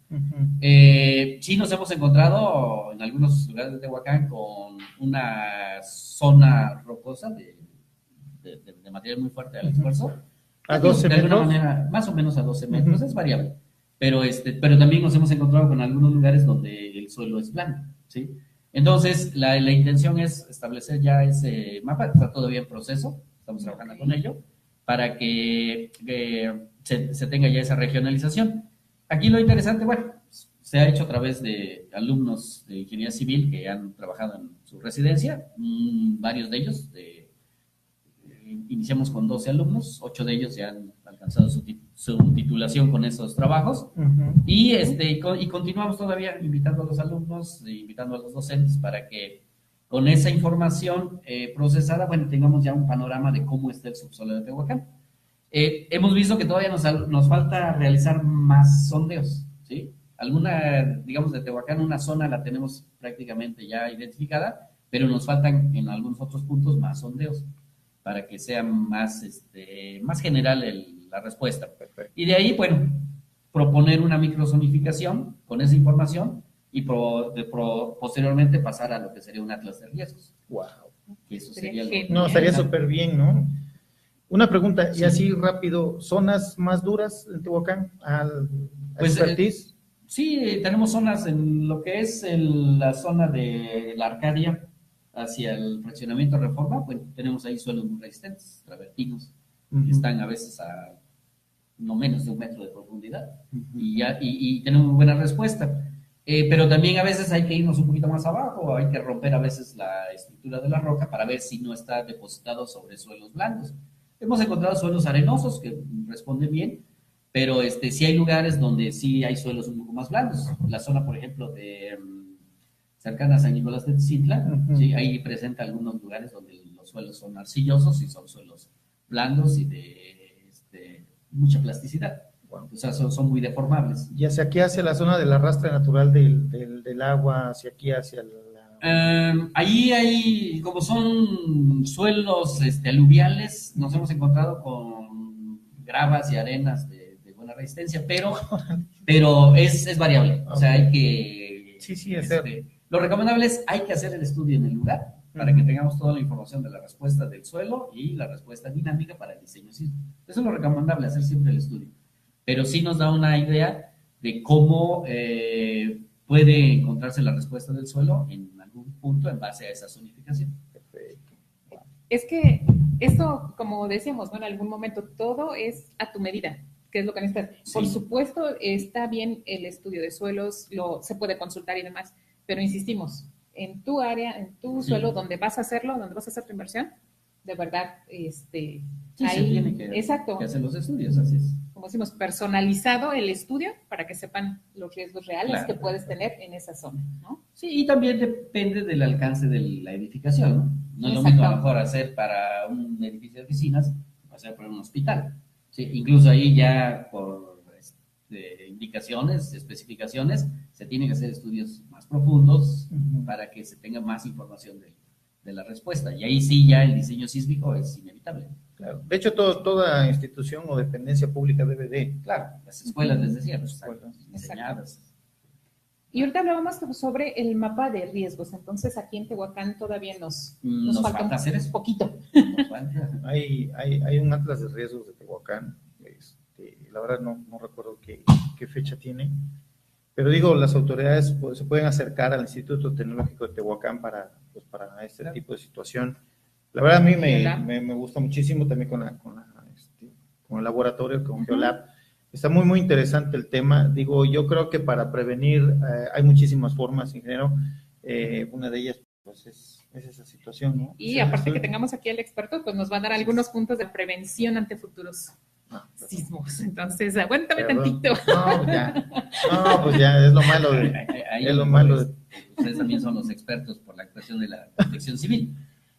B: Sí nos hemos encontrado en algunos lugares de Tehuacán con una zona rocosa de material muy fuerte al esfuerzo.
C: ¿A 12
B: de alguna
C: metros?
B: manera, más o menos a 12 metros, es variable. Pero también nos hemos encontrado con algunos lugares donde el suelo es plano, ¿sí? Entonces, la intención es establecer ya ese mapa, está todavía en proceso, estamos trabajando con ello, para que se tenga ya esa regionalización. Aquí lo interesante, bueno, se ha hecho a través de alumnos de ingeniería civil que han trabajado en su residencia, varios de ellos, iniciamos con 12 alumnos, 8 de ellos ya han alcanzado su titulación con esos trabajos, y continuamos todavía invitando a los alumnos, invitando a los docentes para que con esa información procesada, bueno, tengamos ya un panorama de cómo está el subsuelo de Tehuacán. Hemos visto que todavía nos falta realizar más sondeos, ¿sí? Digamos, de Tehuacán, una zona la tenemos prácticamente ya identificada, pero nos faltan en algunos otros puntos más sondeos para que sea más general la respuesta.
C: Perfecto.
B: Y de ahí, bueno, proponer una microzonificación con esa información y posteriormente pasar a lo que sería un atlas de riesgos.
C: Wow.
B: Que eso sería
C: No, estaría súper bien, ¿no? Una pregunta, y así rápido, ¿zonas más duras en Tehuacán al
B: Pues,
C: expertise?
B: Sí, tenemos zonas en lo que es la zona de la Arcadia hacia el fraccionamiento Reforma, pues tenemos ahí suelos muy resistentes, travertinos, que están a veces a no menos de 1 metro de profundidad, y tenemos muy buena respuesta. Pero también a veces hay que irnos un poquito más abajo, hay que romper a veces la estructura de la roca para ver si no está depositado sobre suelos blandos. Hemos encontrado suelos arenosos que responden bien, pero sí hay lugares donde sí hay suelos un poco más blandos. La zona, por ejemplo, cercana a San Nicolás de Tizintla, ¿sí? Ahí presenta algunos lugares donde los suelos son arcillosos y son suelos blandos y de mucha plasticidad. Bueno, o sea, son muy deformables.
C: Y hacia aquí, hacia la zona del arrastre natural del agua, hacia aquí, hacia
B: ahí hay, como son suelos aluviales, nos hemos encontrado con gravas y arenas de buena resistencia, pero es variable. O sea, hay que...
C: Sí,
B: lo recomendable es, hay que hacer el estudio en el lugar para que tengamos toda la información de la respuesta del suelo y la respuesta dinámica para el diseño sísmico. Eso es lo recomendable, hacer siempre el estudio. Pero sí nos da una idea de cómo puede encontrarse la respuesta del suelo en algún punto en base a esa zonificación.
C: Perfecto.
A: Es que esto, como decíamos, ¿no? En algún momento todo es a tu medida, que es lo que necesitas. Sí. Por supuesto, está bien el estudio de suelos, se puede consultar y demás, pero insistimos, en tu área, en tu suelo, donde vas a hacerlo, donde vas a hacer tu inversión, de verdad,
B: ahí
A: se
B: tiene que hacer los estudios, así es.
A: Como decimos, personalizado el estudio para que sepan los riesgos reales que puedes tener en esa zona, ¿no?
B: Sí, y también depende del alcance de la edificación, ¿no? No es lo mismo a lo mejor hacer para un edificio de oficinas, hacer para un hospital. Sí, incluso ahí ya por indicaciones, especificaciones, se tienen que hacer estudios más profundos para que se tenga más información de la respuesta. Y ahí sí ya el diseño sísmico es inevitable.
C: Claro. De hecho, toda institución o dependencia pública debe de...
B: Claro, las escuelas les decía, las escuelas diseñadas.
A: Y ahorita hablábamos sobre el mapa de riesgos. Entonces, aquí en Tehuacán todavía nos falta
B: hacer eso.
A: Poquito.
C: Hay un atlas de riesgos de Tehuacán. La verdad no recuerdo qué fecha tiene. Pero digo, las autoridades se pueden acercar al Instituto Tecnológico de Tehuacán para este tipo de situación. La verdad a mí me gusta muchísimo también con el laboratorio, con Geolab. Está muy, muy interesante el tema. Digo, yo creo que para prevenir hay muchísimas formas, ingeniero. Una de ellas pues es esa situación, ¿no?
A: Y aparte que tengamos aquí al experto, pues nos va a dar algunos puntos de prevención ante futuros sismos. Entonces, aguántame tantito.
C: Pues ya, es lo malo de...
B: Ustedes también son los expertos por la actuación de la protección civil.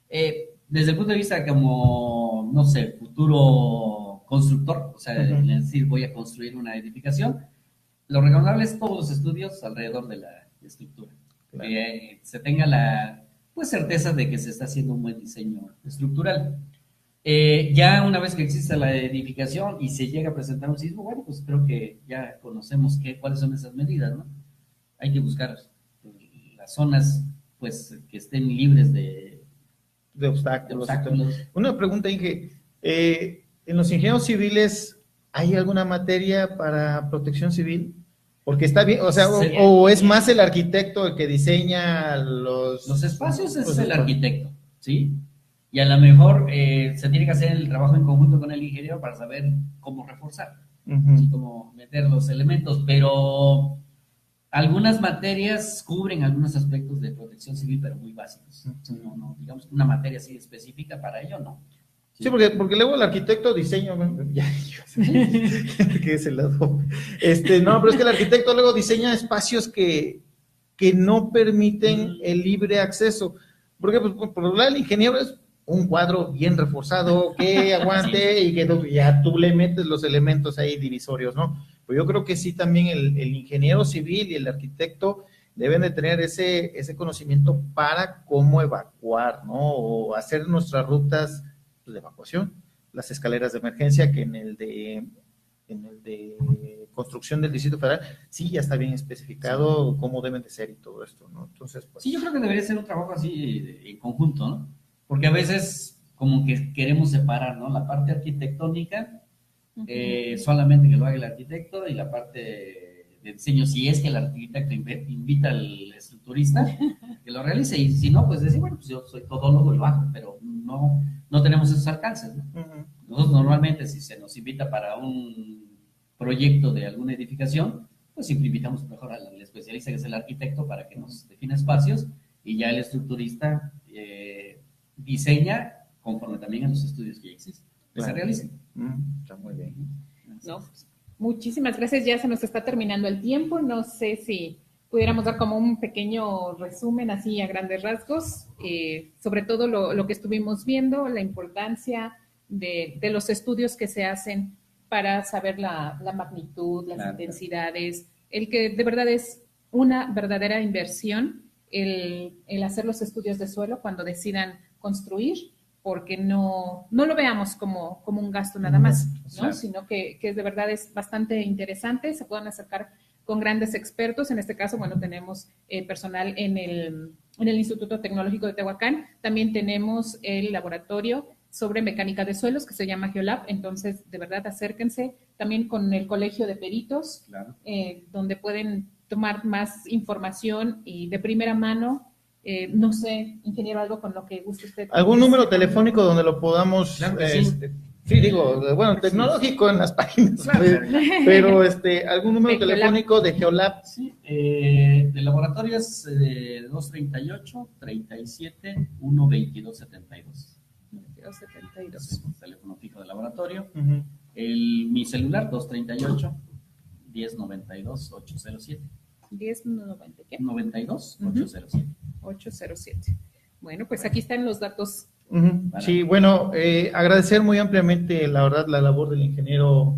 B: Desde el punto de vista como, no sé, futuro constructor, o sea, es decir, voy a construir una edificación, lo recomendable es todos los estudios alrededor de la estructura. Claro. Que se tenga la certeza de que se está haciendo un buen diseño estructural. Ya una vez que existe la edificación y se llega a presentar un sismo, bueno, pues creo que ya conocemos cuáles son esas medidas, ¿no? Hay que buscar las zonas, pues, que estén libres
C: de obstáculos.
B: obstáculos.
C: Una pregunta, Inge. ¿En los ingenieros civiles hay alguna materia para protección civil? Porque está bien, o sea, o es más el arquitecto el que diseña
B: los espacios, es el arquitecto, ¿sí? Y a lo mejor se tiene que hacer el trabajo en conjunto con el ingeniero para saber cómo reforzar, ¿sí? Cómo meter los elementos, pero algunas materias cubren algunos aspectos de protección civil, pero muy básicos. No, digamos, una materia así específica para ello, no.
C: Sí, porque luego el arquitecto diseña, que es el lado. No, pero es que el arquitecto luego diseña espacios que no permiten el libre acceso. Porque pues, por lo general el ingeniero es un cuadro bien reforzado, que aguante y que ya tú le metes los elementos ahí divisorios, ¿no? Pues yo creo que sí también el ingeniero civil y el arquitecto deben de tener ese conocimiento para cómo evacuar, ¿no? O hacer nuestras rutas de evacuación, las escaleras de emergencia, que en el de construcción del Distrito Federal sí ya está bien especificado cómo deben de ser y todo esto, ¿no? Entonces, pues...
B: Sí, yo creo que debería ser un trabajo así en conjunto, ¿no? Porque a veces como que queremos separar, ¿no? La parte arquitectónica, solamente que lo haga el arquitecto, y la parte de diseño, si es que el arquitecto invita al estructurista, que lo realice, y si no, pues decir, bueno, pues yo soy todólogo y lo hago, pero no tenemos esos alcances, ¿no? Nosotros normalmente, si se nos invita para un proyecto de alguna edificación, pues siempre invitamos mejor al especialista, que es el arquitecto, para que nos defina espacios, y ya el estructurista diseña conforme también a los estudios que ya existen, que se realicen.
C: Está muy bien.
A: No, muchísimas gracias. Ya se nos está terminando el tiempo. No sé si pudiéramos dar como un pequeño resumen así a grandes rasgos, sobre todo lo que estuvimos viendo, la importancia de los estudios que se hacen para saber la magnitud, las intensidades, el que de verdad es una verdadera inversión el hacer los estudios de suelo cuando decidan construir, porque no lo veamos como un gasto nada más, ¿no? Sino que de verdad es bastante interesante, se puedan acercar con grandes expertos. En este caso, bueno, tenemos personal en el Instituto Tecnológico de Tehuacán, también tenemos el laboratorio sobre mecánica de suelos que se llama Geolab, entonces de verdad acérquense, también con el Colegio de Peritos, donde pueden tomar más información y de primera mano. No sé, ingeniero, algo con lo que guste usted.
C: ¿Algún número telefónico donde lo podamos? Claro que sí. Sí, digo, bueno, tecnológico en las páginas, pero ¿algún número telefónico de Geolab?
B: Sí, de laboratorio es 238-37-122-72.
A: 72.
B: Teléfono fijo de laboratorio. Mi celular, 238-1092-807.
A: 1090, ¿qué?
B: 92-807.
A: 807. Bueno, pues aquí están los datos.
C: Sí, bueno, agradecer muy ampliamente, la verdad, la labor del ingeniero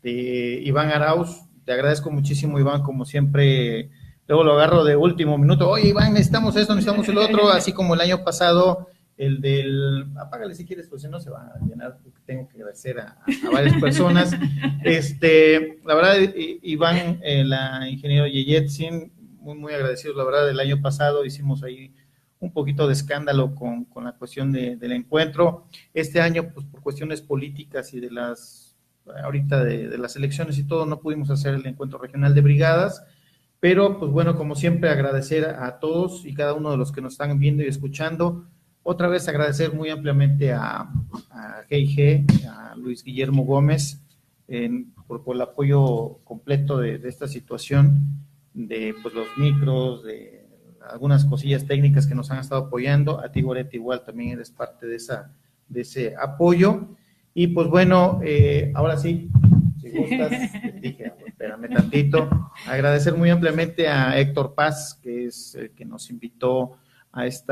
C: Iván Arauz. Te agradezco muchísimo, Iván, como siempre. Luego lo agarro de último minuto. Oye, Iván, necesitamos esto, necesitamos el otro, así como el año pasado, el del... Apágale si quieres, pues si no se va a llenar, porque tengo que agradecer a varias personas. La verdad, Iván, la ingeniero Yeyetzin, muy agradecidos. La verdad, el año pasado hicimos ahí un poquito de escándalo con la cuestión del encuentro. Este año, pues por cuestiones políticas y de las elecciones y todo, no pudimos hacer el encuentro regional de brigadas, pero pues bueno, como siempre, agradecer a todos y cada uno de los que nos están viendo y escuchando. Otra vez agradecer muy ampliamente a G&G, a Luis Guillermo Gómez, por el apoyo completo de esta situación, de pues los micros, de algunas cosillas técnicas que nos han estado apoyando. A ti, Goretti, igual también eres parte de ese apoyo. Y pues bueno, ahora sí, si gustas, dije, espérame tantito. Agradecer muy ampliamente a Héctor Paz, que es el que nos invitó a este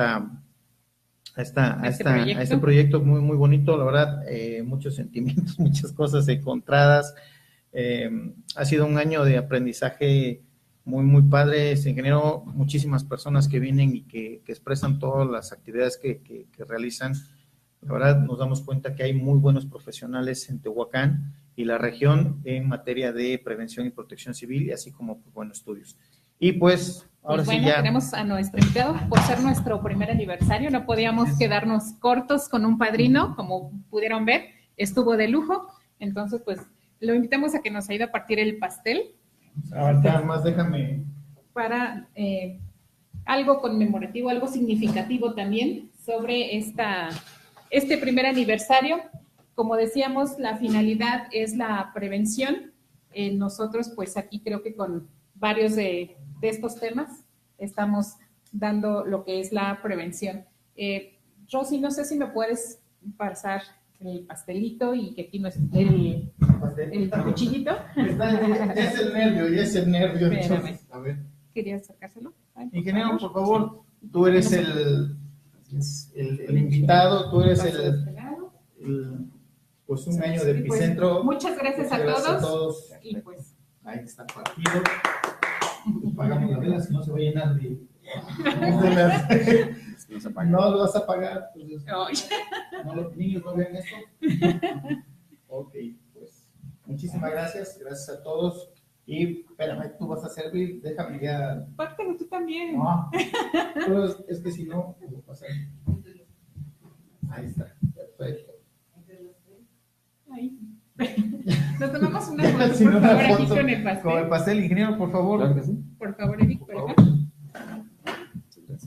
C: proyecto muy, muy bonito, la verdad, muchos sentimientos, muchas cosas encontradas. Ha sido un año de aprendizaje muy, muy padre, ingeniero, muchísimas personas que vienen y que expresan todas las actividades que realizan. La verdad nos damos cuenta que hay muy buenos profesionales en Tehuacán y la región en materia de prevención y protección civil, y así como pues, buenos estudios. Y pues ahora
A: Pues
C: sí
A: bueno,
C: ya.
A: tenemos a nuestro invitado por ser nuestro primer aniversario. No podíamos quedarnos cortos con un padrino, como pudieron ver, estuvo de lujo. Entonces, pues lo invitamos a que nos ayude a partir el pastel.
C: Ahorita más déjame.
A: Para algo conmemorativo, algo significativo también sobre este primer aniversario. Como decíamos, la finalidad es la prevención. Nosotros, pues aquí creo que con varios de estos temas estamos dando lo que es la prevención. Rosy, no sé si me puedes pasar el pastelito y que aquí no es el cuchillito.
C: Es el nervio, y es el nervio. Entonces, a ver.
A: ¿Querías sacárselo? Ay,
C: Ingeniero, por favor, tú eres el invitado, tú eres pues un año de Epicentro.
A: Pues, muchas gracias a todos. Y pues,
C: ahí está partido. Pagamos la vela, si no se va a llenar de no lo vas a pagar. Entonces, no, los niños no vean esto. Ok, pues muchísimas gracias a todos. Y espérame, tú vas a servir, déjame ya.
A: Pártelo tú también.
C: No, pero es que si no, ¿qué va a pasar? Ahí está, perfecto.
A: Ahí. Nos tomamos una foto,
C: Si
A: por
C: no,
A: favor,
C: una
A: aquí
C: foto
A: con el pastel.
C: con el pastel, ingeniero, por favor.
B: Claro que sí.
A: Por favor, Eric, por acá.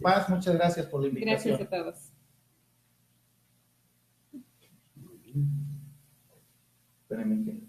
C: Paz, muchas gracias por la invitación.
A: Gracias a todos.
C: Espérame que